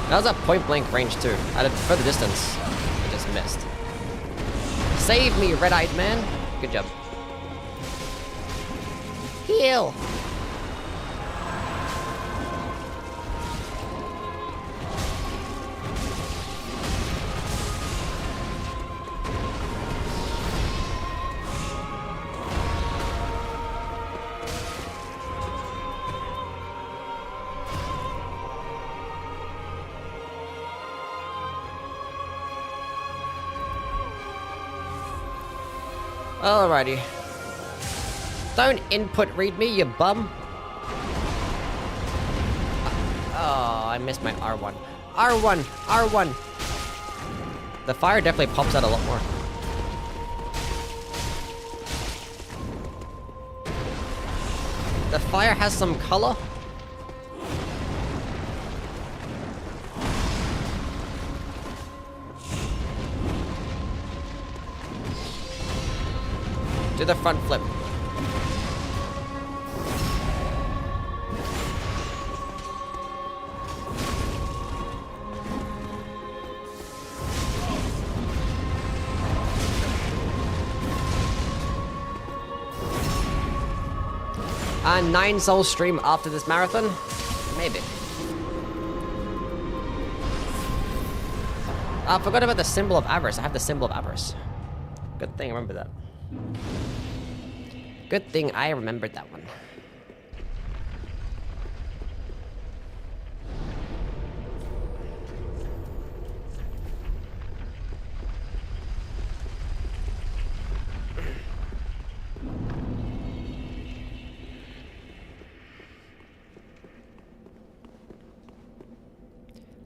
That was at point blank range too. At a further distance, I just missed. Save me, red-eyed man. Good job. Heal. Alrighty. Don't input read me, you bum. Oh, I missed my R1. R1. The fire definitely pops out a lot more. The fire has some color. Do the front flip. A 9 soul stream after this marathon? Maybe. I forgot about the symbol of avarice. I have the symbol of avarice. Good thing I remember that. Good thing I remembered that one.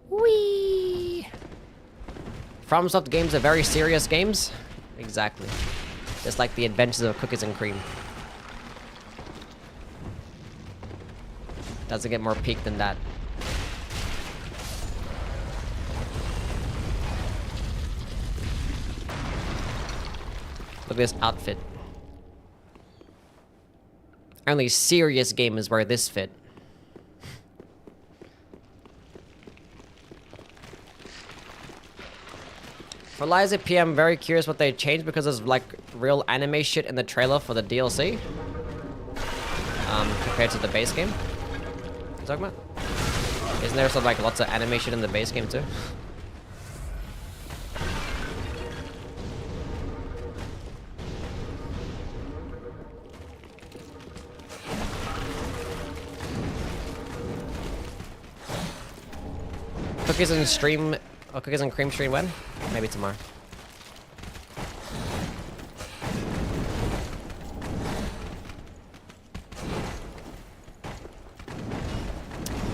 Whee! FromSoft games are very serious games. Exactly. Just like the adventures of cookies and cream. Doesn't get more peak than that. Look at this outfit. Only serious gamers wear this fit. For Liza P, I'm very curious what they changed because there's like real anime shit in the trailer for the DLC. Compared to the base game. What are you talking about? Isn't there some like lots of anime shit in the base game too? cookies and stream, or cookies and cream stream when? Maybe tomorrow.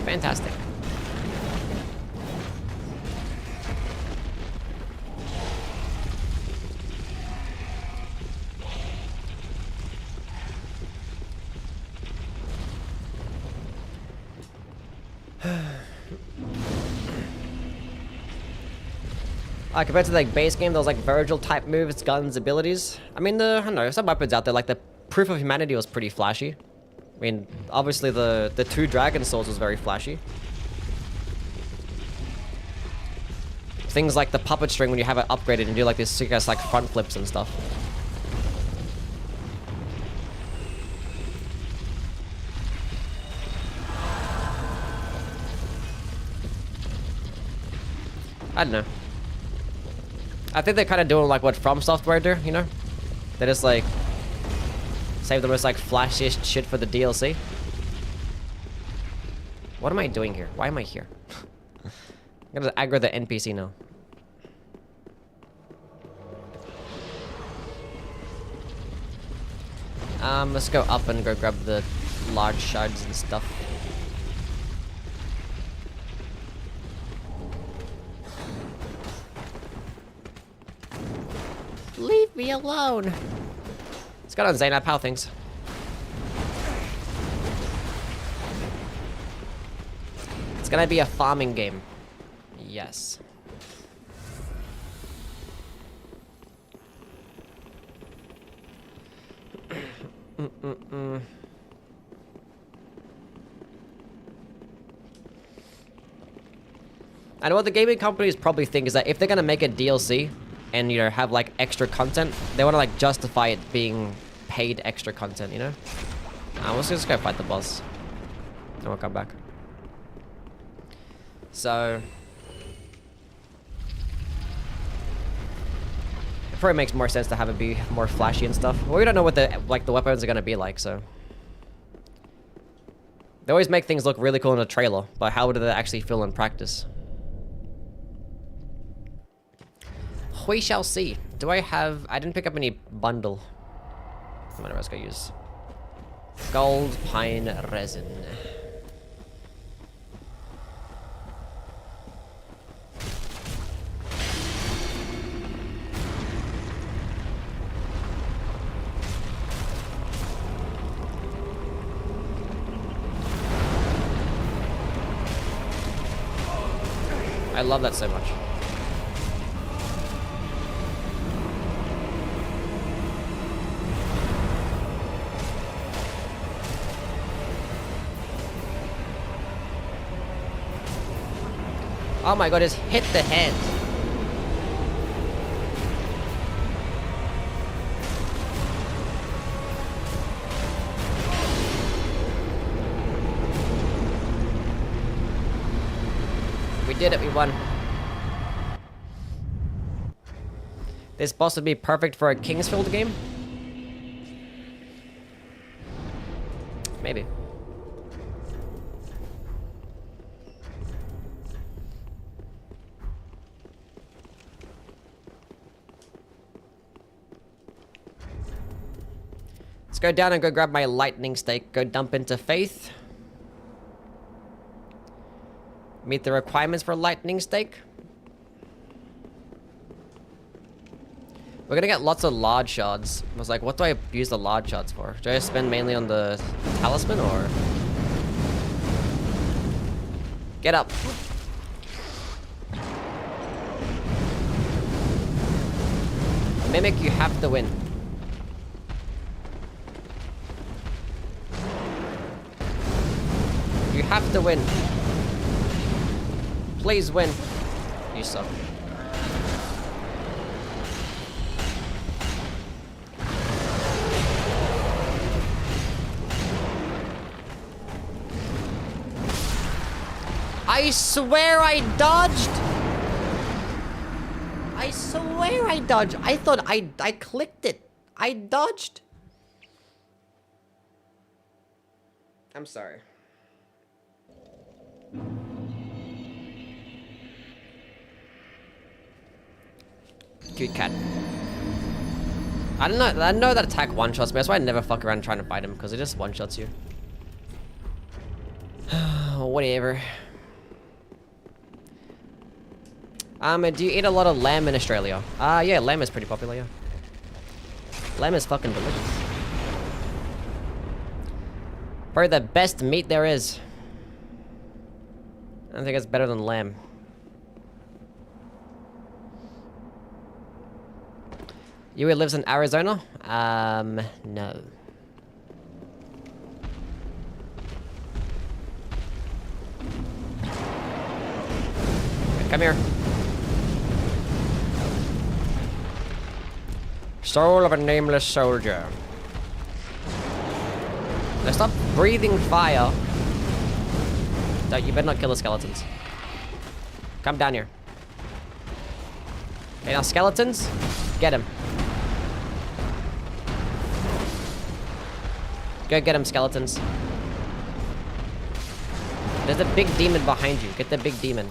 Fantastic. Compared to the base game, those like Virgil type moves, guns, abilities. I mean, I don't know, some weapons out there, like the Proof of Humanity was pretty flashy. I mean, obviously the 2 Dragon Swords was very flashy. Things like the Puppet String when you have it upgraded and do like this sick ass like front flips and stuff. I don't know. I think they're kind of doing like what From Software do, you know? They just like save the most like flashiest shit for the DLC. What am I doing here? Why am I here? I'm gonna aggro the NPC now. Let's go up and go grab the large shards and stuff. Leave me alone. Let's go on Zainab. How things? It's gonna be a farming game. Yes. I know what the gaming companies probably think is that if they're gonna make a DLC and, you know, have like extra content, they want to like justify it being paid extra content, you know? Let's just go fight the boss. Then we'll come back. So it probably makes more sense to have it be more flashy and stuff. Well, we don't know what the weapons are gonna be like, so they always make things look really cool in a trailer, but how do they actually feel in practice? We shall see. Do I have... I didn't pick up any bundle. What am I going to use? Gold pine resin. I love that so much. Oh my god, just hit the head. We did it, we won. This boss would be perfect for a Kingsfield game? Maybe. Let's go down and go grab my lightning stake. Go dump into Faith. Meet the requirements for lightning stake. We're gonna get lots of large shards. I was like, what do I use the large shards for? Do I spend mainly on the talisman or? Get up. Mimic, you have to win. You have to win. Please win. You suck. I swear I dodged. I swear I dodged. I thought I clicked it. I dodged. I'm sorry. Cute cat. I don't know. I know that attack one-shots me. That's why I never fuck around trying to fight him, because it just one-shots you. Whatever. Do you eat a lot of lamb in Australia? Yeah, lamb is pretty popular, yeah. Lamb is fucking delicious. Probably the best meat there is. I don't think it's better than lamb. Yui lives in Arizona? No. Come here. Soul of a nameless soldier. Now stop breathing fire. No, you better not kill the skeletons. Come down here. Okay, now skeletons, get him. Go get him, skeletons. There's a big demon behind you. Get the big demon.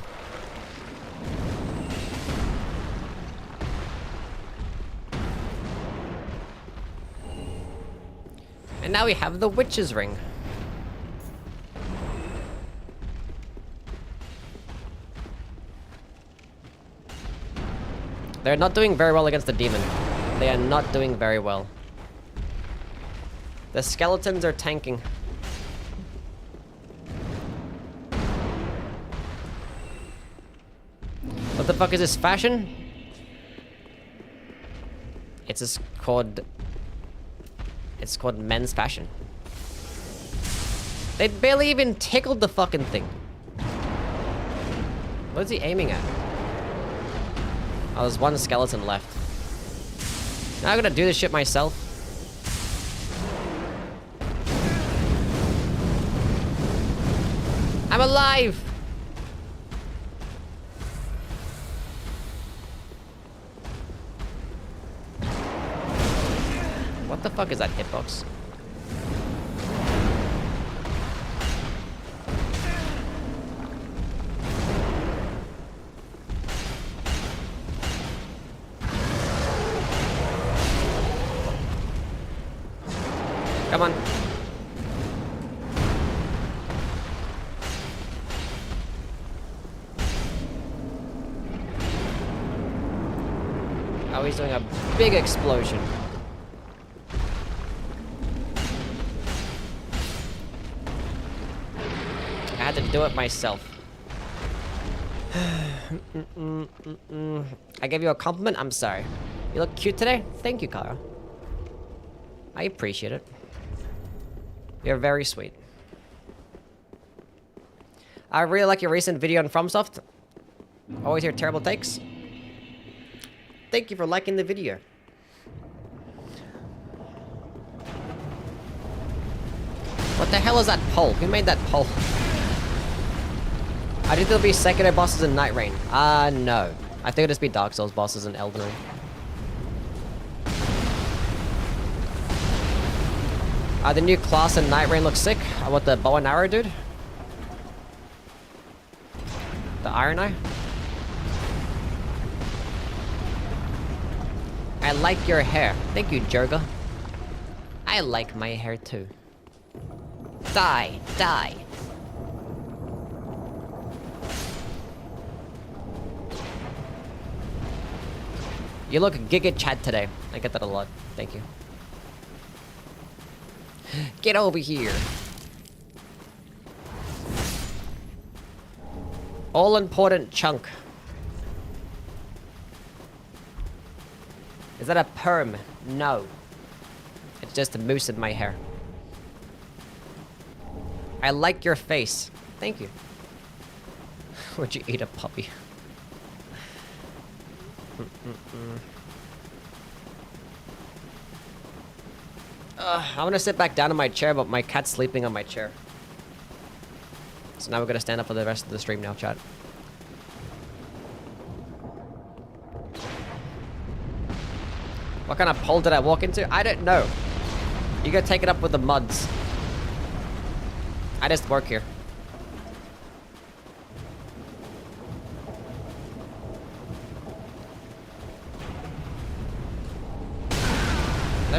And now we have the witch's ring. They're not doing very well against the demon. They are not doing very well. The skeletons are tanking. What the fuck is this fashion? It's called men's fashion. They barely even tickled the fucking thing. What is he aiming at? Oh, there's one skeleton left. Now I'm gonna do this shit myself. I'm alive! What the fuck is that hitbox? Come on. Oh, he's doing a big explosion. I had to do it myself. I gave you a compliment? I'm sorry. You look cute today? Thank you, Kara. I appreciate it. You're very sweet. I really like your recent video on FromSoft. Always hear terrible takes. Thank you for liking the video. What the hell is that pole? Who made that pole? I think there'll be Sekiro bosses in Night Rain. No. I think it'll just be Dark Souls bosses in Elden Ring. The new class in Night Rain looks sick. What, the bow and arrow dude? The Iron Eye? I like your hair. Thank you, Jurga. I like my hair too. Die, die. You look Giga Chad today. I get that a lot. Thank you. Get over here. All important chunk. Is that a perm? No. It's just a mousse in my hair. I like your face. Thank you. Would you eat a puppy? I want to sit back down in my chair, but my cat's sleeping on my chair. So now we're gonna stand up for the rest of the stream now, chat. What kind of pole did I walk into? I don't know. You go take it up with the muds. I just work here.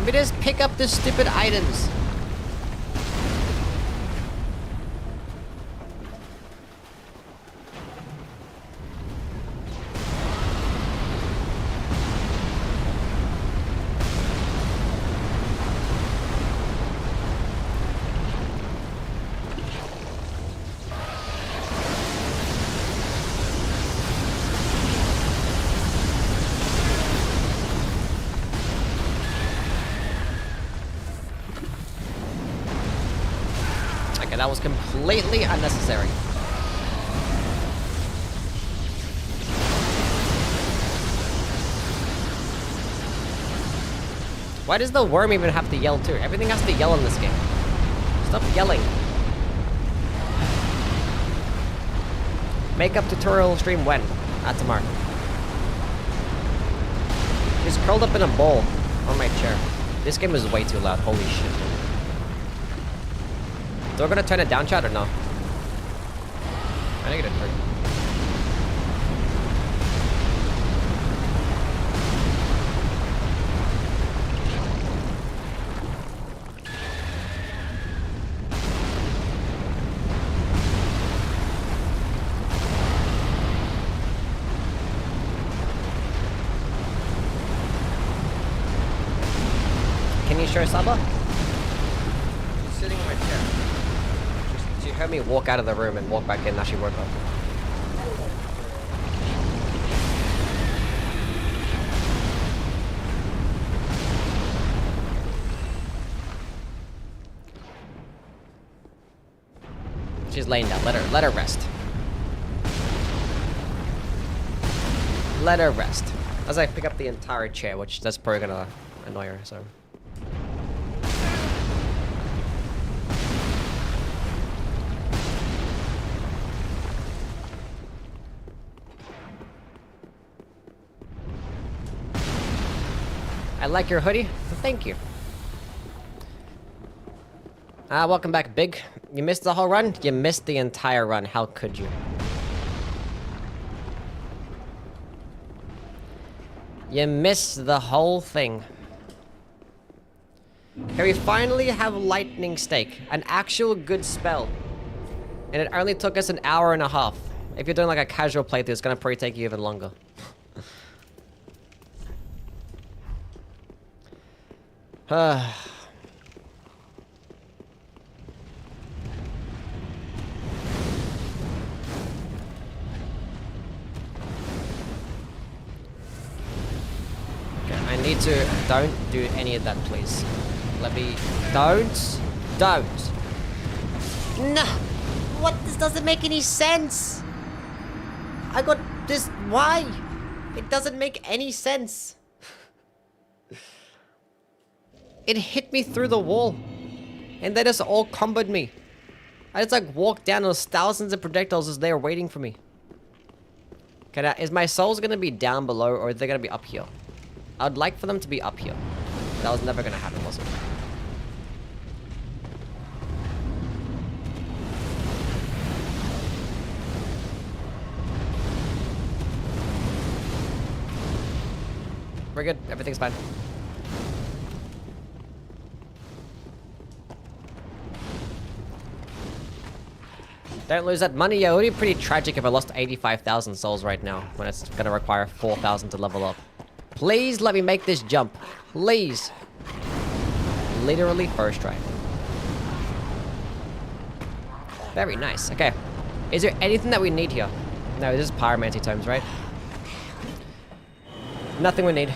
me just pick up the stupid items. Okay, that was completely unnecessary. Why does the worm even have to yell too? Everything has to yell in this game. Stop yelling. Makeup tutorial stream when? Not tomorrow. She's curled up in a ball on my chair. This game is way too loud. Holy shit. So we're gonna turn it down, chat, or no? I think it hurt. Can you show Saba? She's sitting in my chair. She heard me walk out of the room and walk back in. Now she woke up. She's laying down. Let her rest. Let her rest. As I pick up the entire chair, which that's probably gonna annoy her. So. I like your hoodie. Thank you. Welcome back, Big. You missed the whole run? You missed the entire run. How could you? You missed the whole thing. Okay, we finally have Lightning Stake. An actual good spell. And it only took us an hour and a half. If you're doing like a casual playthrough, it's gonna probably take you even longer. Okay, I need to... Don't do any of that, please. Let me... Don't. No! What? This doesn't make any sense! I got this... Why? It doesn't make any sense. It hit me through the wall. And they just all comboed me. I just like walked down and those thousands of projectiles just there waiting for me. Okay, is my souls gonna be down below or are they gonna be up here? I'd like for them to be up here. That was never gonna happen, was it? We're good. Everything's fine. Don't lose that money, yo. It would be pretty tragic if I lost 85,000 souls right now, when it's gonna require 4,000 to level up. Please let me make this jump. Please. Literally first try. Very nice. Okay. Is there anything that we need here? No, this is pyromancy tomes, right? Nothing we need.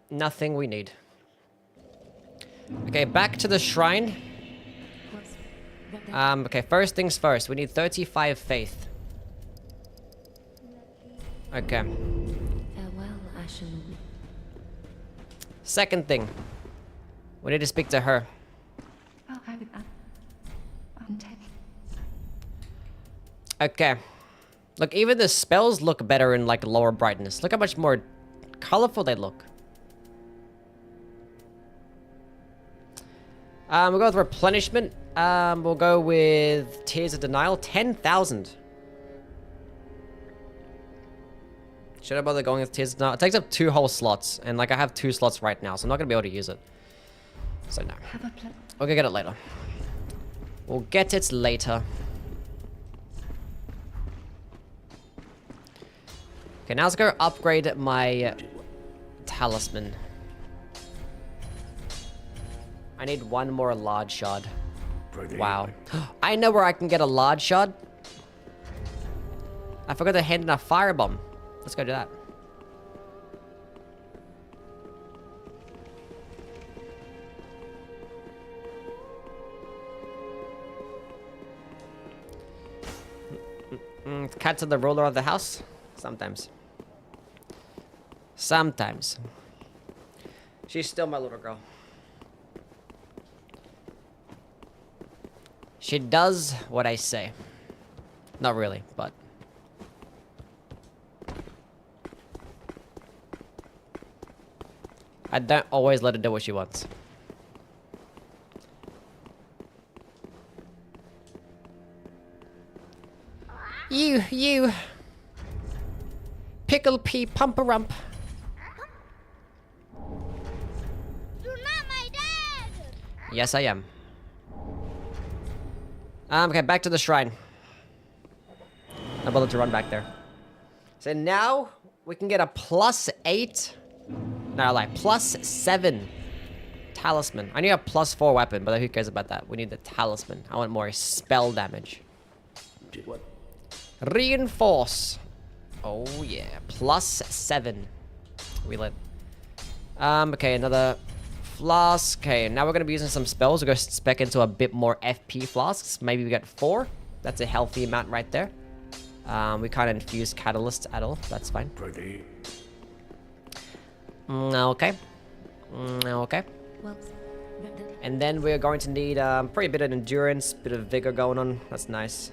Nothing we need. Okay, back to the shrine. Okay, first things first. We need 35 faith. Okay. Farewell, Ashen. Second thing. We need to speak to her. Oh, I would Undead. Okay. Look, even the spells look better in like lower brightness. Look how much more colorful they look. We'll go with replenishment. We'll go with Tears of Denial. 10,000. Should I bother going with tiers now? It takes up 2 whole slots, and like I have 2 slots right now, so I'm not gonna be able to use it. So no. Have a plan. We're gonna get it later. We'll get it later. Okay, now let's go upgrade my talisman. I need 1 more large shard. Wow. I know where I can get a large shard. I forgot to hand in a firebomb. Let's go do that. Cats are the ruler of the house? Sometimes. Sometimes. She's still my little girl. She does what I say. Not really, but... I don't always let her do what she wants. You. Pickle pea pumperump. You're not my dad! Yes, I am. Okay, back to the shrine. Not bother to run back there. So now we can get a +8. No, like +7 talisman. I need a +4 weapon, but who cares about that? We need the talisman. I want more spell damage. What? Reinforce. Oh yeah, +7. We lit. Okay, another flask. Okay, now we're gonna be using some spells. We'll go spec into a bit more FP flasks. Maybe we get 4. That's a healthy amount right there. We can't infuse catalysts at all. That's fine. Pretty. Okay. Okay. Well, And then we're going to need probably a bit of endurance, bit of vigor going on. That's nice.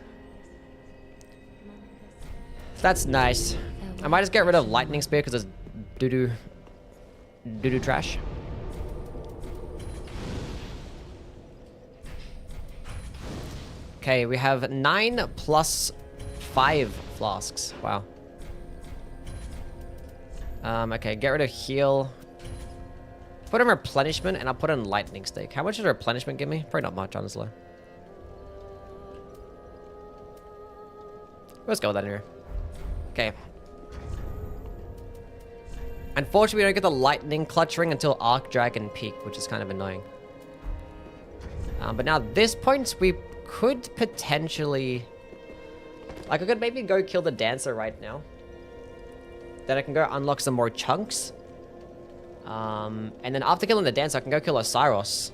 That's nice. I might just get rid of lightning spear because it's doo-doo trash. Okay, we have 9 + 5 flasks. Wow. Okay, get rid of heal. Put in replenishment, and I'll put in lightning stake. How much does replenishment give me? Probably not much, honestly. Let's go with that here. Okay. Unfortunately, we don't get the lightning clutch ring until Arc Dragon Peak, which is kind of annoying. But now at this point, we could potentially... Like, I could maybe go kill the dancer right now. Then I can go unlock some more chunks. And then after killing the dancer, I can go kill Osiris.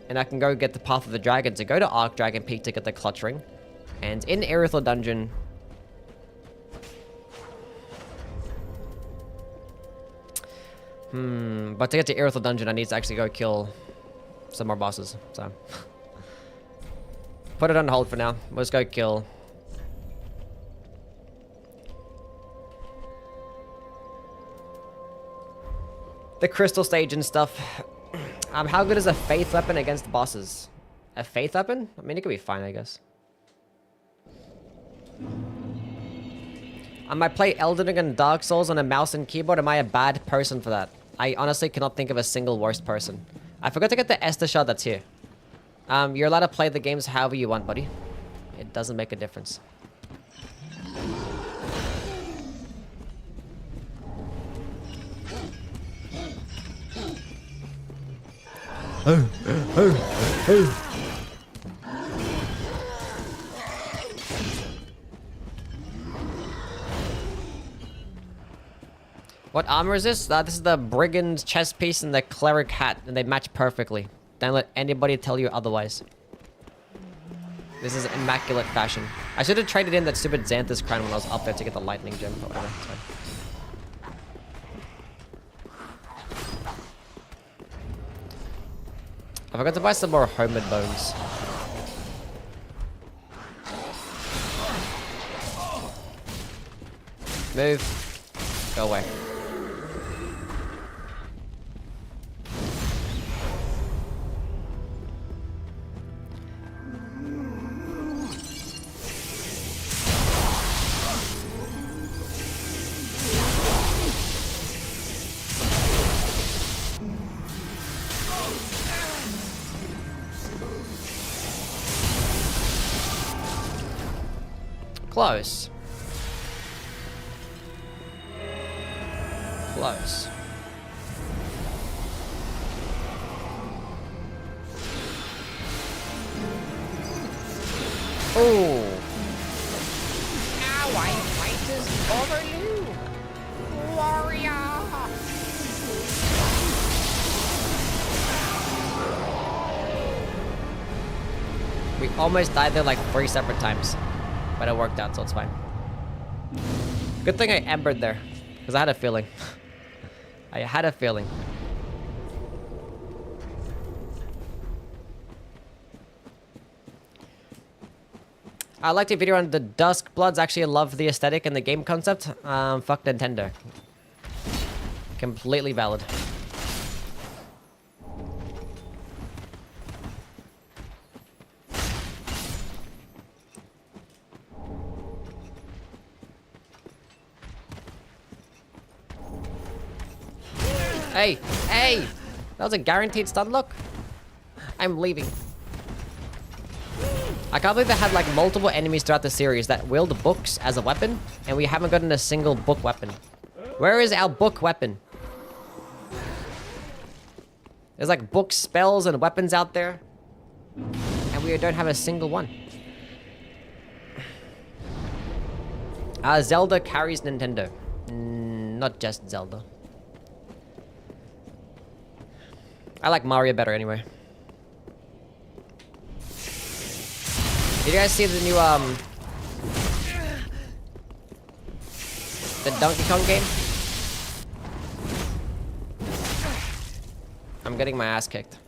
And I can go get the Path of the Dragon to go to Arc Dragon Peak to get the clutch ring. And in Erythal Dungeon... But to get to Erythal Dungeon, I need to actually go kill some more bosses, so... Put it on hold for now. Let's go kill... the crystal stage and stuff. How good is a faith weapon against bosses? A faith weapon? I mean, it could be fine, I guess. I might play Elden Ring and Dark Souls on a mouse and keyboard. Am I a bad person for that? I honestly cannot think of a single worst person. I forgot to get the Esther shard that's here. You're allowed to play the games however you want, buddy. It doesn't make a difference. What armor is this? This is the brigand chest piece and the cleric hat, and they match perfectly. Don't let anybody tell you otherwise. This is immaculate fashion. I should have traded in that stupid Xanthus crown when I was up there to get the lightning gem, but whatever. Sorry. I forgot to buy some more homemade bones. Move. Go away. Close. Close. Oh. Now I fight as Overlook. Warrior. We almost died there like 3 separate times. But it worked out, so it's fine. Good thing I embered there. Because I had a feeling. I had a feeling. I liked your video on the Dusk Bloods. Actually, I love the aesthetic and the game concept. Fuck Nintendo. Completely valid. Hey, hey! That was a guaranteed stun look. I'm leaving. I can't believe they had like multiple enemies throughout the series that wield books as a weapon, and we haven't gotten a single book weapon. Where is our book weapon? There's like book spells and weapons out there, and we don't have a single one. Zelda carries Nintendo. Not just Zelda. I like Mario better anyway. Did you guys see the new, the Donkey Kong game? I'm getting my ass kicked.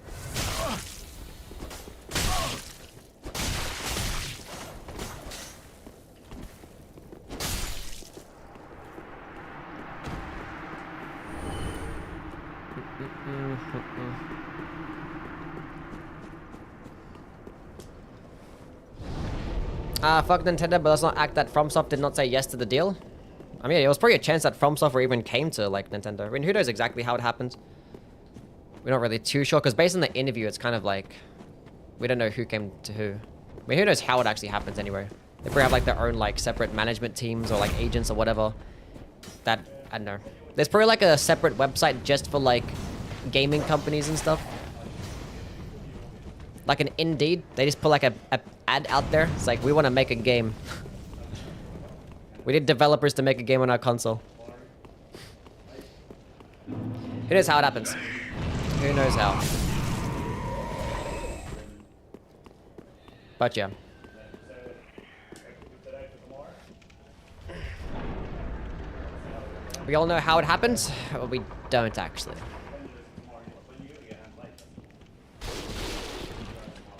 Fuck Nintendo, but let's not act that FromSoft did not say yes to the deal. I mean, it was probably a chance that FromSoftware even came to, like, Nintendo. I mean, who knows exactly how it happened? We're not really too sure, because based on the interview, it's kind of like... We don't know who came to who. I mean, who knows how it actually happens anyway. They probably have, like, their own, like, separate management teams or, like, agents or whatever. That, I don't know. There's probably, like, a separate website just for, like, gaming companies and stuff. Like an Indeed, they just put like a ad out there. It's like, we want to make a game. We need developers to make a game on our console. Who knows how it happens? Who knows how? But yeah. We all know how it happens, but we don't actually.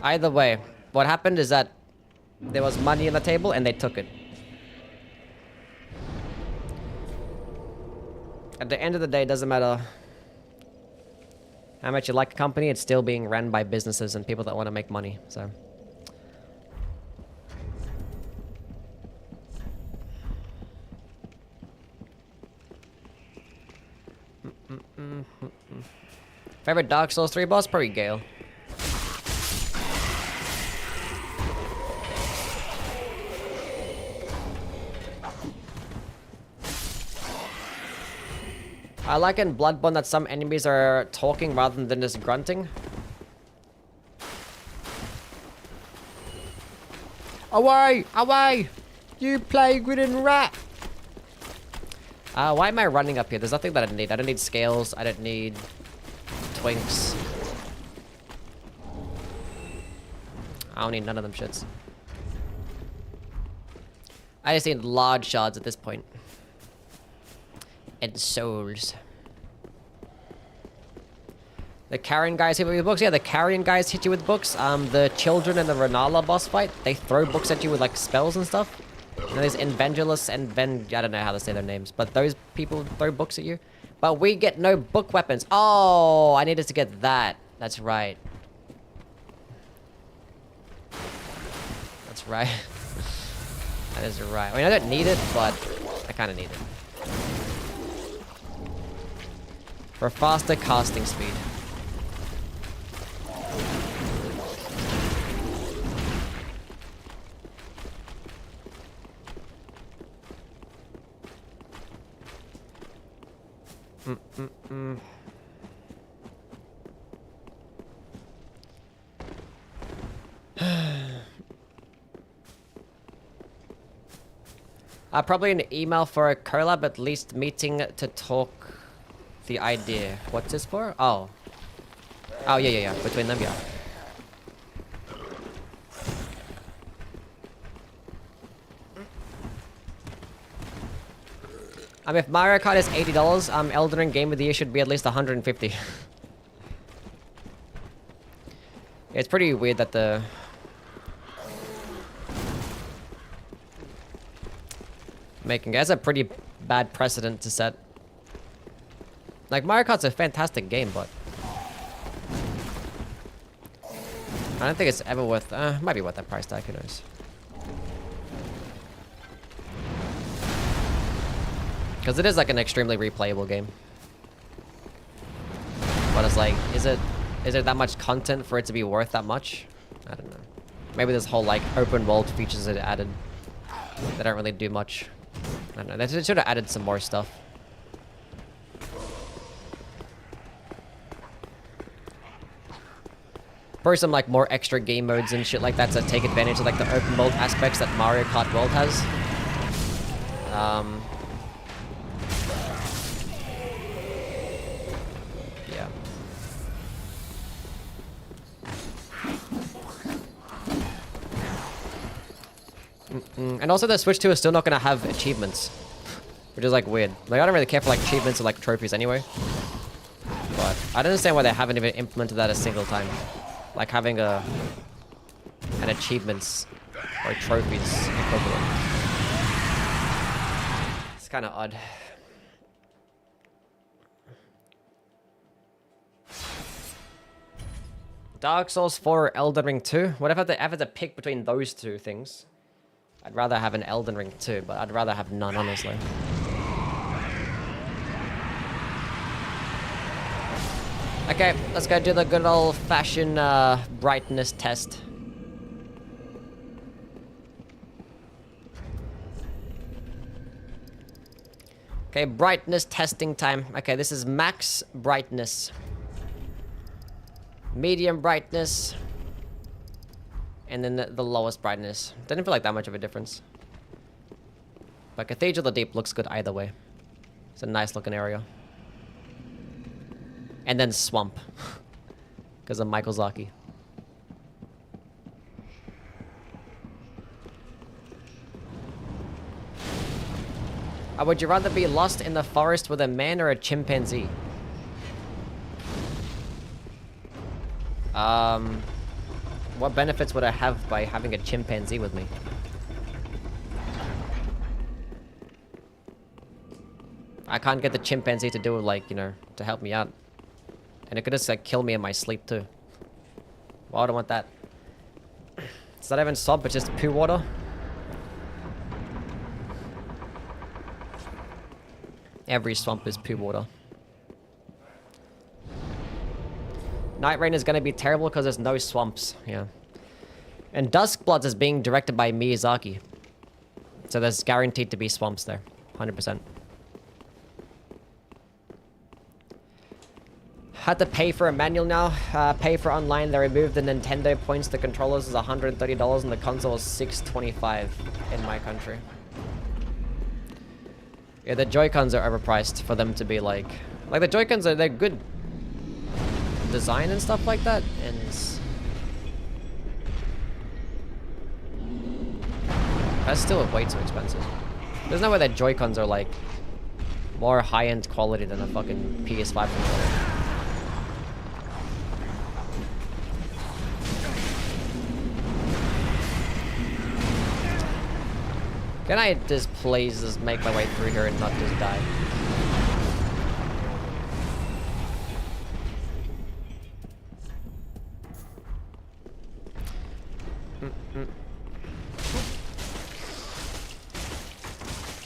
Either way, what happened is that there was money on the table and they took it. At the end of the day, it doesn't matter how much you like a company, it's still being run by businesses and people that want to make money, so. Favorite Dark Souls 3 boss? Probably Gale. I like in Bloodborne that some enemies are talking rather than just grunting. Away! Away! You plague-ridden rat! Why am I running up here? There's nothing that I need. I don't need scales. I don't need twinks. I don't need none of them shits. I just need large shards at this point. And souls. The carrion guys hit you with books? Yeah, the carrion guys hit you with books. The children in the Renala boss fight, they throw books at you with like spells and stuff. And there's Invengulus and I don't know how to say their names, but those people throw books at you. But we get no book weapons. Oh, I needed to get that. That's right. That's right. That is right. I mean, I don't need it, but I kind of need it. For faster casting speed. Probably an email for a collab, at least meeting to talk the idea. What's this for? Oh. Oh, yeah. Between them, yeah. If Mario Kart is $80, Elden Ring Game of the Year should be at least 150. It's pretty weird that the... That's a pretty bad precedent to set. Like, Mario Kart's a fantastic game, but... I don't think it's ever worth... might be worth that price tag, who knows. Because it is like an extremely replayable game. But it's like, is there that much content for it to be worth that much? I don't know. Maybe this whole like open world features that it added, they don't really do much. I don't know. They should have added some more stuff. Probably some like more extra game modes and shit like that to take advantage of like the open world aspects that Mario Kart World has. Yeah. And also the Switch 2 is still not going to have achievements, which is like weird. Like I don't really care for like achievements or like trophies anyway. But I don't understand why they haven't even implemented that a single time. Like having an achievements or trophies equivalent. It's kind of odd. Dark Souls 4 or Elden Ring 2? What if I have to pick between those two things? I'd rather have an Elden Ring 2, but I'd rather have none, honestly. Okay, let's go do the good old-fashioned brightness test. Okay, brightness testing time. Okay, this is max brightness. Medium brightness. And then the lowest brightness. Didn't feel like that much of a difference. But Cathedral of the Deep looks good either way. It's a nice looking area. And then Swamp. Because of Michael Zaki. Would you rather be lost in the forest with a man or a chimpanzee? What benefits would I have by having a chimpanzee with me? I can't get the chimpanzee to do it, like, you know, to help me out. And it could just, like, kill me in my sleep, too. Well, I don't want that. It's not even swamp, it's just poo water. Every swamp is poo water. Night Rain is going to be terrible because there's no swamps. Yeah. And Duskbloods is being directed by Miyazaki. So there's guaranteed to be swamps there. 100%. Had to pay for a manual now. Pay for online. They removed the Nintendo points. The controllers is $130 and the console is $625 in my country. Yeah, the Joy-Cons are overpriced for them to be like the Joy-Cons they're good design and stuff like that, and that's still way too expensive. There's no way that Joy-Cons are like more high-end quality than a fucking PS5 controller. Can I just please just make my way through here and not just die?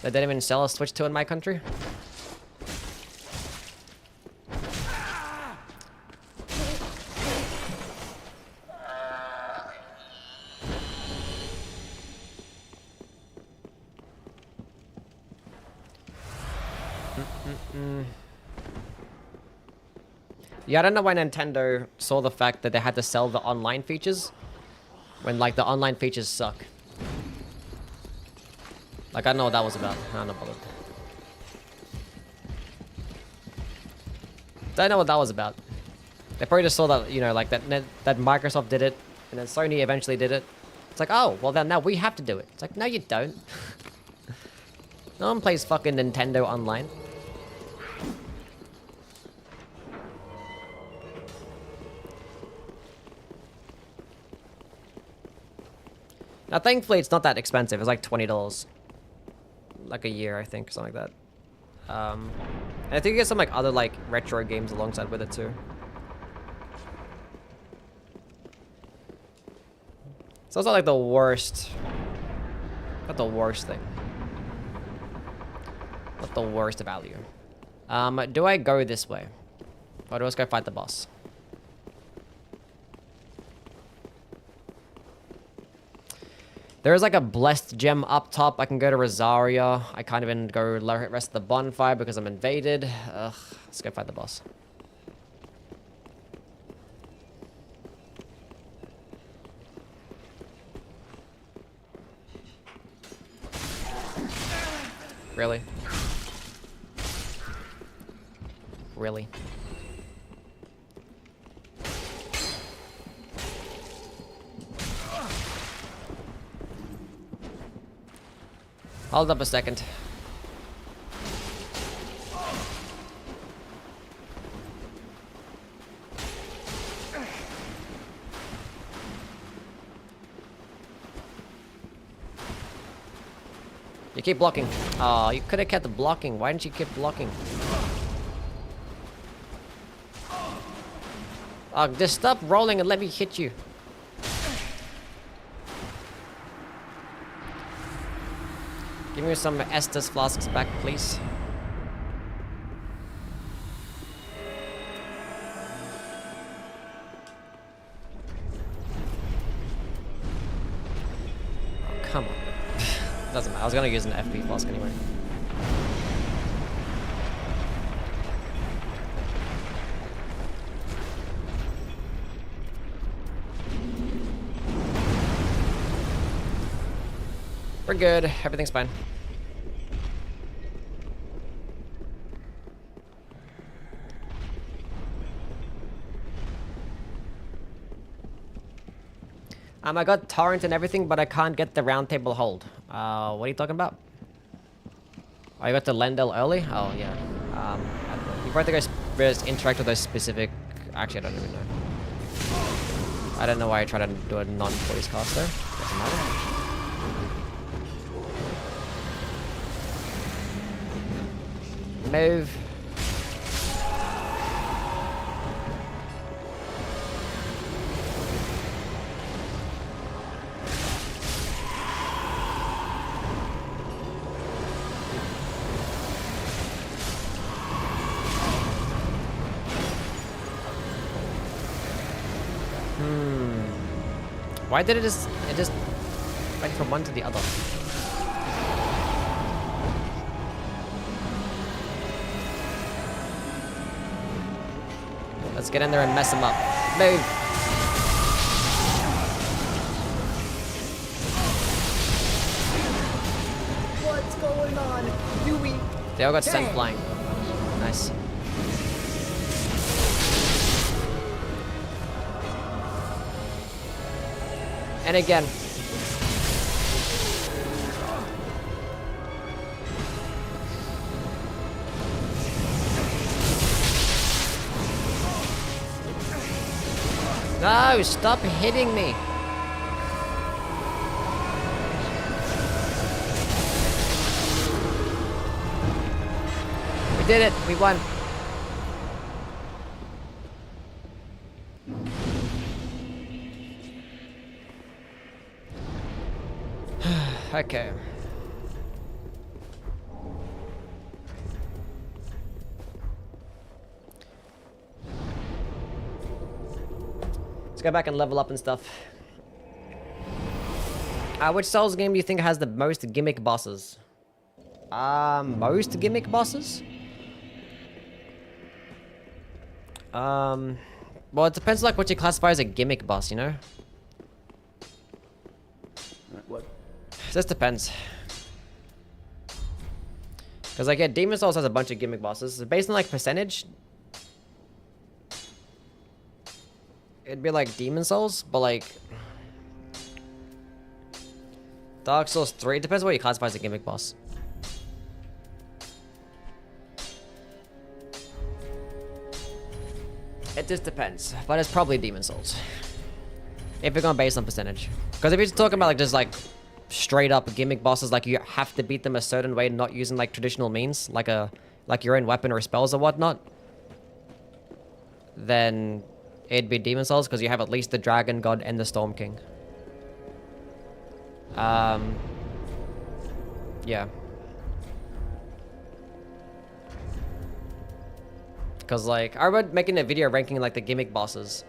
They didn't even sell a Switch 2 in my country? Yeah, I don't know why Nintendo saw the fact that they had to sell the online features when, like, the online features suck. Like, I don't know what that was about. I don't know. Don't know what that was about. They probably just saw that, you know, like, that Microsoft did it, and then Sony eventually did it. It's like, oh, well, then now we have to do it. It's like, no, you don't. No one plays fucking Nintendo Online. Now, thankfully, it's not that expensive. It's like $20. Like a year, I think, or something like that. And I think you get some, like, other, like, retro games alongside with it, too. So it's not, like, the worst. Not the worst thing. Not the worst value. Do I go this way? Or do I just go fight the boss? There's like a blessed gem up top. I can go to Rosaria. I can't even go rest of the bonfire because I'm invaded. Ugh, let's go fight the boss. Really? Really? Hold up a second. You keep blocking. Oh, you could have kept blocking. Why didn't you keep blocking? Oh, just stop rolling and let me hit you. Give me some Estus flasks back, please. Oh, come on. Doesn't matter. I was gonna use an FP flask anyway. We're good. Everything's fine. I got torrent and everything, but I can't get the round table hold. What are you talking about? Oh, you got the Lendel early? Oh, yeah. You probably have to go interact with those specific... Actually, I don't even know. I don't know why I tried to do a non-voice cast there. Doesn't matter. Move. Why did it just went from one to the other? Let's get in there and mess him up. Move. What's going on? Yui. They all got sent flying. Nice. And again. No, stop hitting me. We did it. We won. Okay. Let's go back and level up and stuff. Which Souls game do you think has the most gimmick bosses? Most gimmick bosses? Well, it depends like what you classify as a gimmick boss, you know? What? Just depends. Because like, yeah, Demon Souls has a bunch of gimmick bosses. Based on like percentage, it'd be like Demon Souls, but like Dark Souls 3, it depends on what you classify as a gimmick boss. It just depends, but it's probably Demon Souls. If you're going based on percentage. Because if you're just talking about like just like straight up gimmick bosses, like you have to beat them a certain way, not using like traditional means, like your own weapon or spells or whatnot, then it'd be Demon Souls because you have at least the Dragon God and the Storm King. Yeah. Because, like, I remember making a video ranking, like, the gimmick bosses.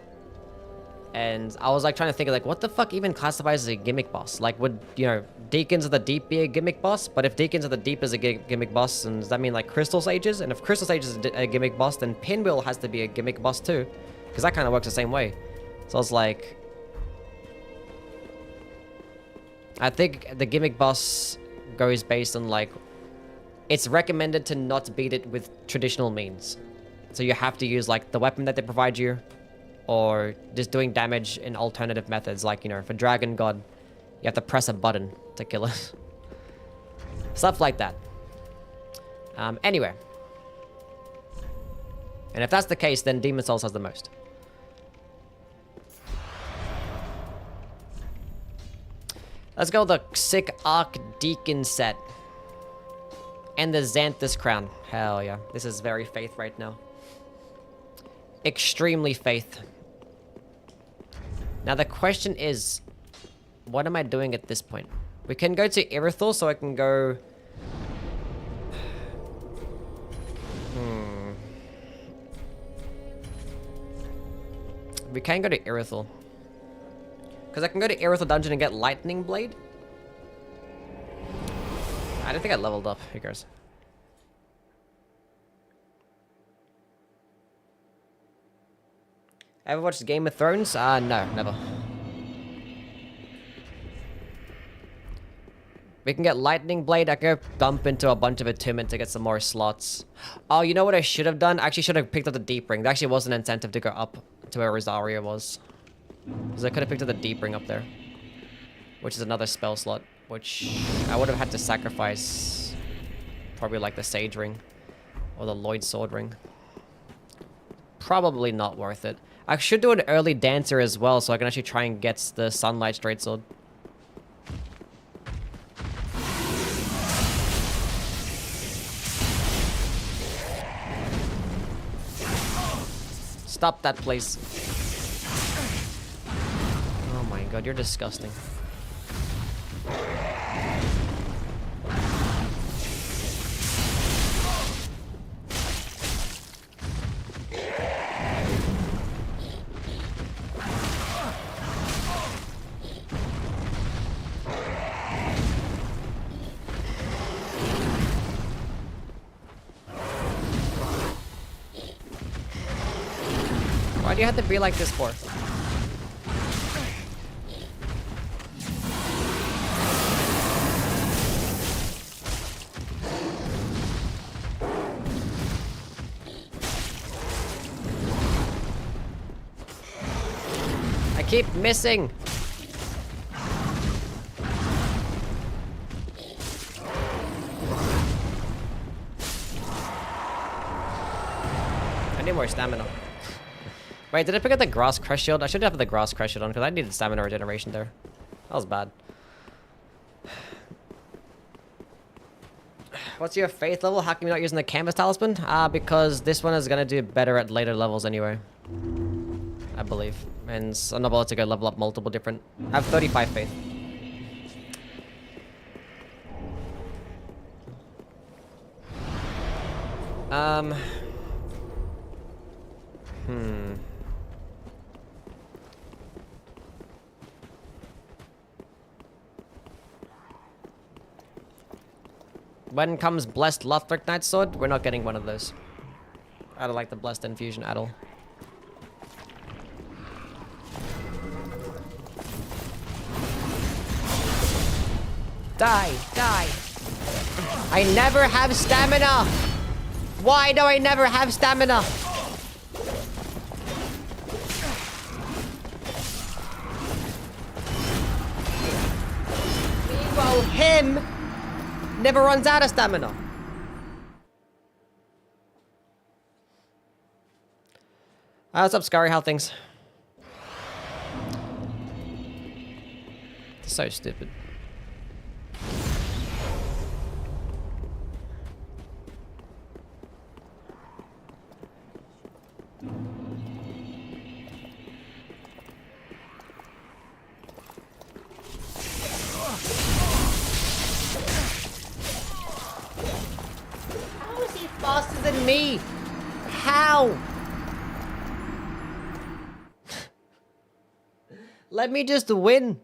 And I was, like, trying to think of, like, what the fuck even classifies as a gimmick boss? Like, would, you know, Deacons of the Deep be a gimmick boss? But if Deacons of the Deep is a gimmick boss, then does that mean, like, Crystal Sages? And if Crystal Sages is a gimmick boss, then Pinwheel has to be a gimmick boss, too. Because that kind of works the same way. So I was like... I think the gimmick boss goes based on, like... It's recommended to not beat it with traditional means. So you have to use, like, the weapon that they provide you, or just doing damage in alternative methods. Like, you know, for Dragon God, you have to press a button to kill it. Stuff like that. Anyway. And if that's the case, then Demon Souls has the most. Let's go with the sick Archdeacon set. And the Xanthus crown. Hell yeah. This is very faith right now. Extremely faith. Now the question is, what am I doing at this point? We can go to Irithyll, so I can go... We can go to Irithyll. Because I can go to Irithyll Dungeon and get Lightning Blade. I don't think I leveled up. Who cares? Ever watched Game of Thrones? No, never. We can get Lightning Blade. I can go dump into a bunch of attunement to get some more slots. Oh, you know what I should have done? I actually should have picked up the Deep Ring. There actually was an incentive to go up to where Rosaria was. Because I could have picked up the Deep Ring up there. Which is another spell slot. Which I would have had to sacrifice. Probably like the Sage Ring. Or the Lloyd Sword Ring. Probably not worth it. I should do an early Dancer as well, so I can actually try and get the Sunlight Straight Sword. Stop that, please. Oh my god, you're disgusting. Why do you have to be like this for? I keep missing. I need more stamina. Wait, did I pick up the Grass Crush Shield? I should have the Grass Crush Shield on because I needed stamina regeneration there. That was bad. What's your faith level? How come you're not using the Canvas Talisman? Because this one is going to do better at later levels anyway. I believe. And I'm not able to go level up multiple different... I have 35 faith. When comes Blessed Lothric Knight Sword, we're not getting one of those. I don't like the Blessed Infusion at all. Die, die. I never have stamina. Why do I never have stamina? Meanwhile, him never runs out of stamina. What's up, Scary? How things? So stupid. How is he faster than me? How? Let me just win.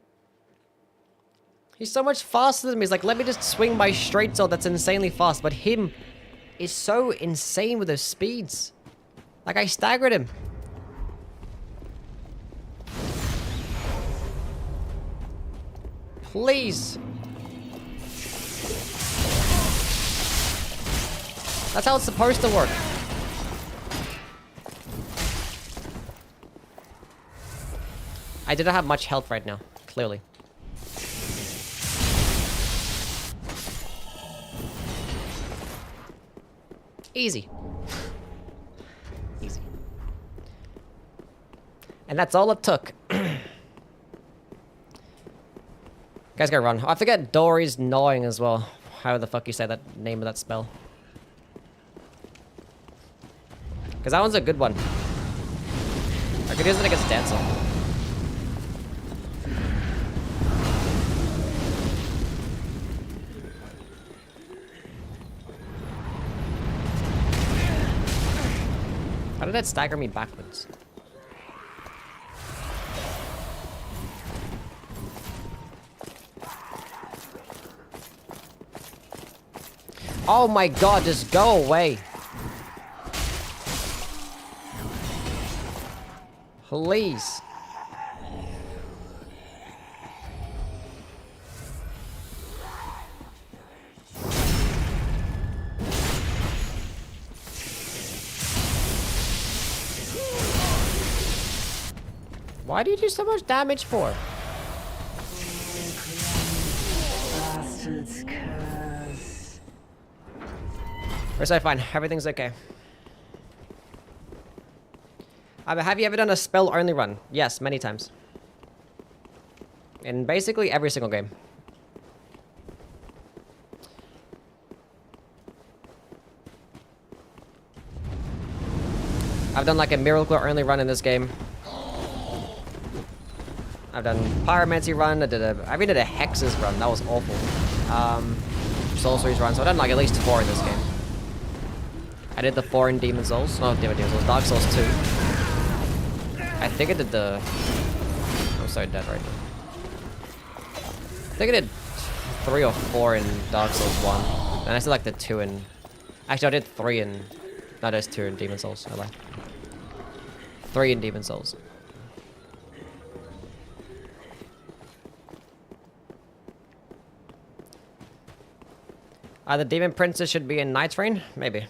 He's so much faster than me. He's like, let me just swing my straight sword that's insanely fast. But him is so insane with his speeds. Like, I staggered him. Please. That's how it's supposed to work. I do not have much health right now, clearly. Easy. Easy. And that's all it took. Guys gotta run. Oh, I forget Dory's gnawing as well. How the fuck you say that name of that spell? Because that one's a good one. I could use it against Dancer. How did that stagger me backwards? Oh my god, just go away. Please. Why do you do so much damage for? Bastard's curse. Where's I fine? Everything's okay. Have you ever done a spell only run? Yes, many times. In basically every single game. I've done like a miracle only run in this game. I've done pyromancy run. I even did a hexes run. That was awful. Sorceries run. So I've done like at least 4 in this game. I did the 4 in Demon Souls. No, Demon Souls. Dark Souls 2. I think I did the... I'm so dead right now. I think I did 3 or 4 in Dark Souls 1. And I still like the 2 in... Actually, I did 3 in... No, there's 2 in Demon Souls. I lied. 3 in Demon Souls. The Demon Princess should be in Night's Reign? Maybe.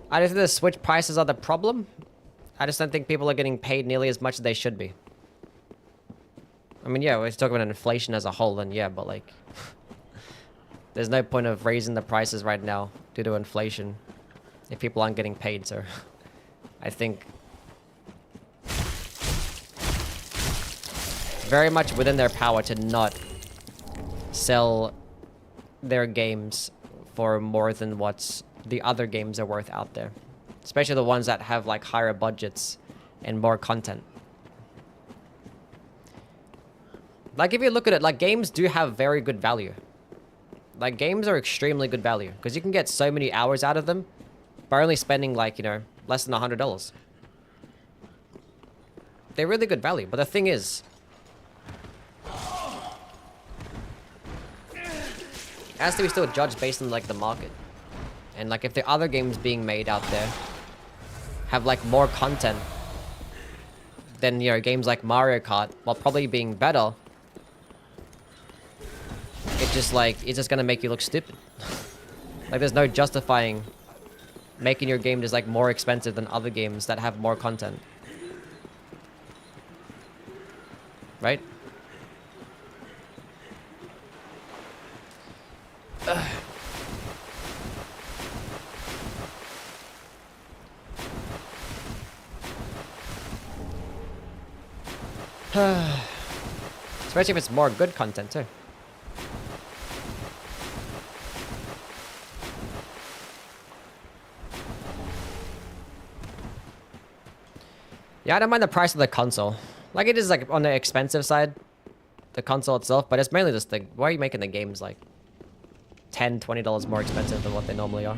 I don't think the Switch prices are the problem. I just don't think people are getting paid nearly as much as they should be. I mean, yeah, we're talking about inflation as a whole, then yeah, but like... there's no point of raising the prices right now due to inflation if people aren't getting paid, so... I think... very much within their power to not sell their games for more than what the other games are worth out there. Especially the ones that have like higher budgets and more content. Like if you look at it, like games do have very good value. Like games are extremely good value because you can get so many hours out of them by only spending like, you know, less than $100. They're really good value, but the thing is, it has to be still judged based on like the market. And like if the other games being made out there have like more content than, you know, games like Mario Kart, while probably being better, it's just gonna make you look stupid. Like there's no justifying making your game just like more expensive than other games that have more content. Right? Especially if it's more good content too. Yeah, I don't mind the price of the console. Like, it is, like, on the expensive side, the console itself, but it's mainly just the... Why are you making the games, like, $10, $20 more expensive than what they normally are?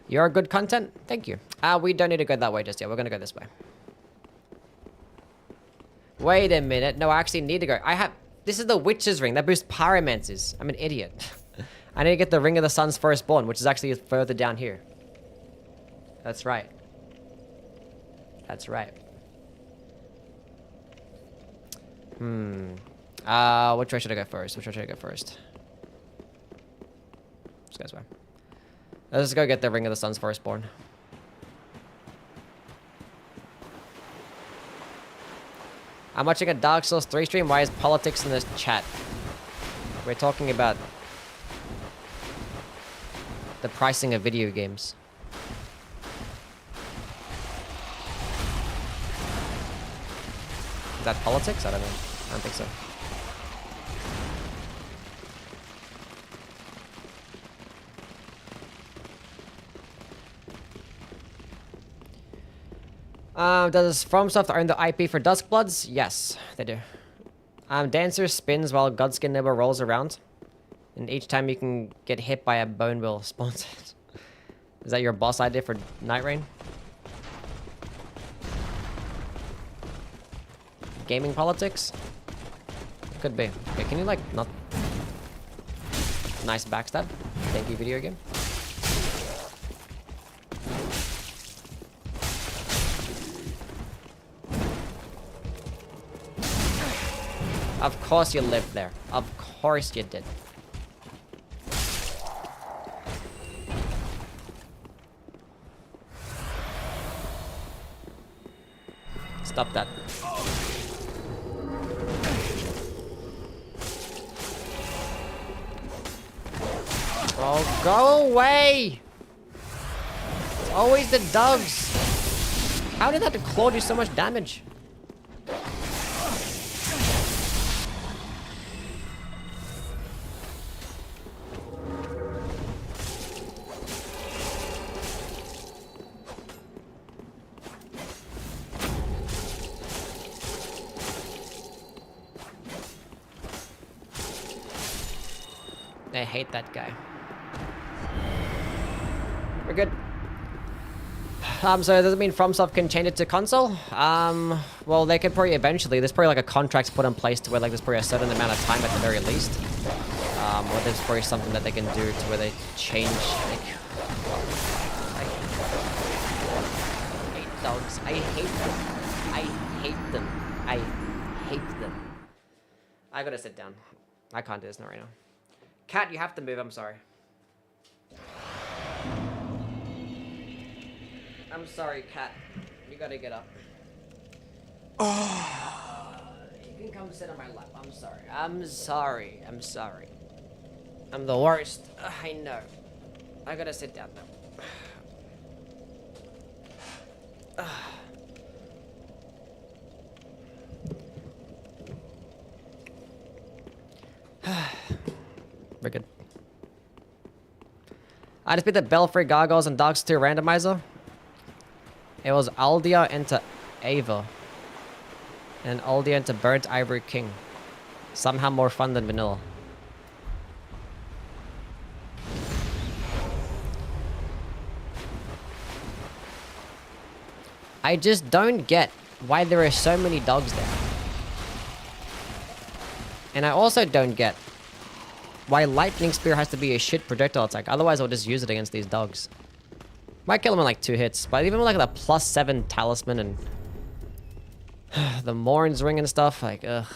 You're good content? Thank you. We don't need to go that way just yet. We're gonna go this way. Wait a minute. No, I actually need to go. I have... This is the Witch's Ring that boosts pyromancers. I'm an idiot. I need to get the Ring of the Sun's Firstborn, which is actually further down here. That's right. That's right. Which way should I go first? Which way should I go first? Let's go this way. Let's go get the Ring of the Sun's Firstborn. I'm watching a Dark Souls 3 stream. Why is politics in this chat? We're talking about the pricing of video games. Is that politics? I don't know. I don't think so. Does FromSoft own the IP for Duskbloods? Yes, they do. Dancer spins while Godskin Nibble rolls around. And each time you can get hit by a bone will spawns it. Is that your boss idea for Night Rain? Gaming politics? Could be. Okay, can you like not... Nice backstab. Thank you, video game. Of course you lived there. Of course you did. Stop that. Oh, go away! It's always the dogs. How did that claw do so much damage? I hate that guy. We're good. So does it mean FromSoft can change it to console? Well, they could probably eventually. There's probably like a contract put in place to where like there's probably a certain amount of time at the very least. Or there's probably something that they can do to where they change. Like, I hate dogs. I hate them. I hate them. I hate them. I gotta sit down. I can't do this now right now. Cat, you have to move. I'm sorry. I'm sorry, Cat. You gotta get up. You can come sit on my lap. I'm sorry. I'm sorry. I'm sorry. I'm the worst. I know. I gotta sit down though. We're good. I just beat the Belfry Gargoyles and Darks 2 randomizer. It was Aldia into Ava. And Aldia into Burnt Ivory King. Somehow more fun than vanilla. I just don't get why there are so many dogs there. And I also don't get why lightning spear has to be a shit projectile attack. Otherwise, I'll just use it against these dogs. Might kill them in like 2 hits, but even with like the +7 talisman and the Morin's ring and stuff, like, ugh.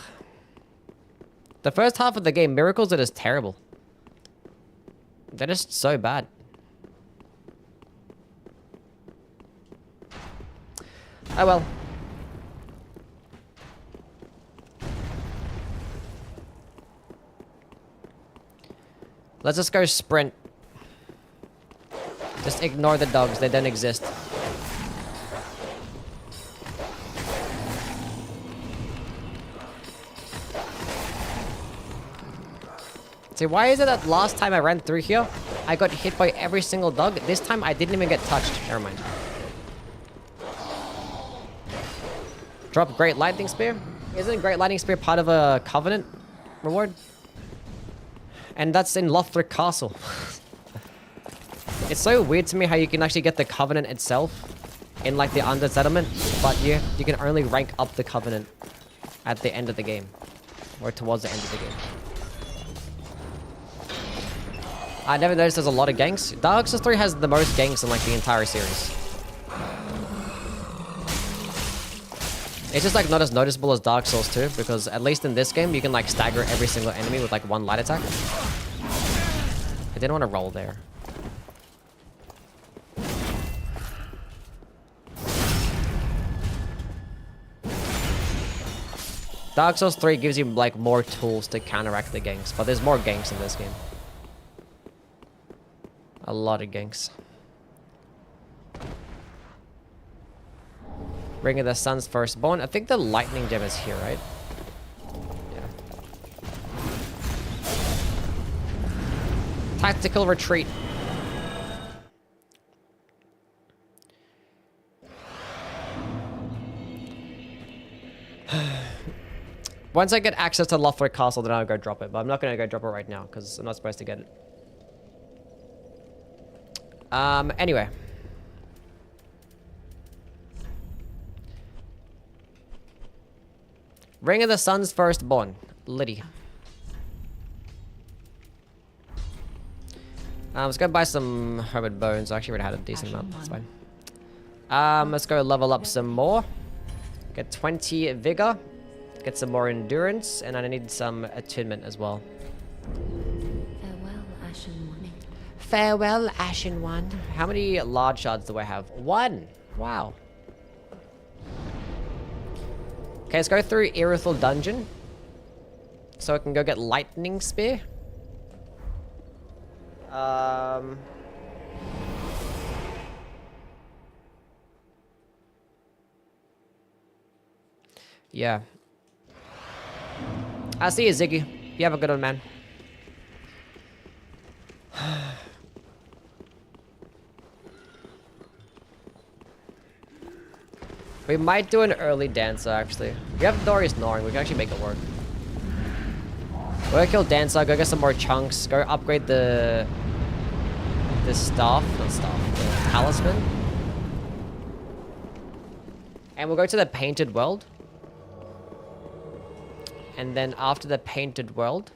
The first half of the game, miracles are just terrible. They're just so bad. Oh well. Let's just go sprint. Just ignore the dogs, they don't exist. See, why is it that last time I ran through here, I got hit by every single dog? This time I didn't even get touched. Never mind. Drop Great Lightning Spear? Isn't Great Lightning Spear part of a Covenant reward? And that's in Lothric Castle. It's so weird to me how you can actually get the Covenant itself in like the Undead Settlement, but you can only rank up the Covenant at the end of the game. Or towards the end of the game. I never noticed there's a lot of ganks. Dark Souls 3 has the most ganks in like the entire series. It's just like not as noticeable as Dark Souls 2, because at least in this game you can like stagger every single enemy with like 1 light attack. I didn't want to roll there. Dark Souls 3 gives you like more tools to counteract the ganks, but there's more ganks in this game. A lot of ganks. Ring of the Sun's Firstborn. I think the lightning gem is here, right? Yeah. Tactical retreat. Once I get access to Lothric Castle, then I'll go drop it. But I'm not going to go drop it right now, because I'm not supposed to get it. Anyway. Ring of the Sun's Firstborn. Liddy. Let's go buy some hermit bones. I actually already had a decent amount. That's fine. Let's go level up some more. Get 20 vigor. Get some more endurance. And I need some attunement as well. Farewell, Ashen One. Farewell, Ashen One. How many large shards do I have? 1. Wow. Okay, let's go through Irithel Dungeon. So I can go get Lightning Spear. Yeah. I'll see you, Ziggy. You have a good one, man. We might do an early dancer, actually. We have Dorius Noring. We can actually make it work. We'll go kill Dancer, go get some more chunks, go upgrade the staff, not staff, the talisman. And we'll go to the Painted World. And then after the Painted World,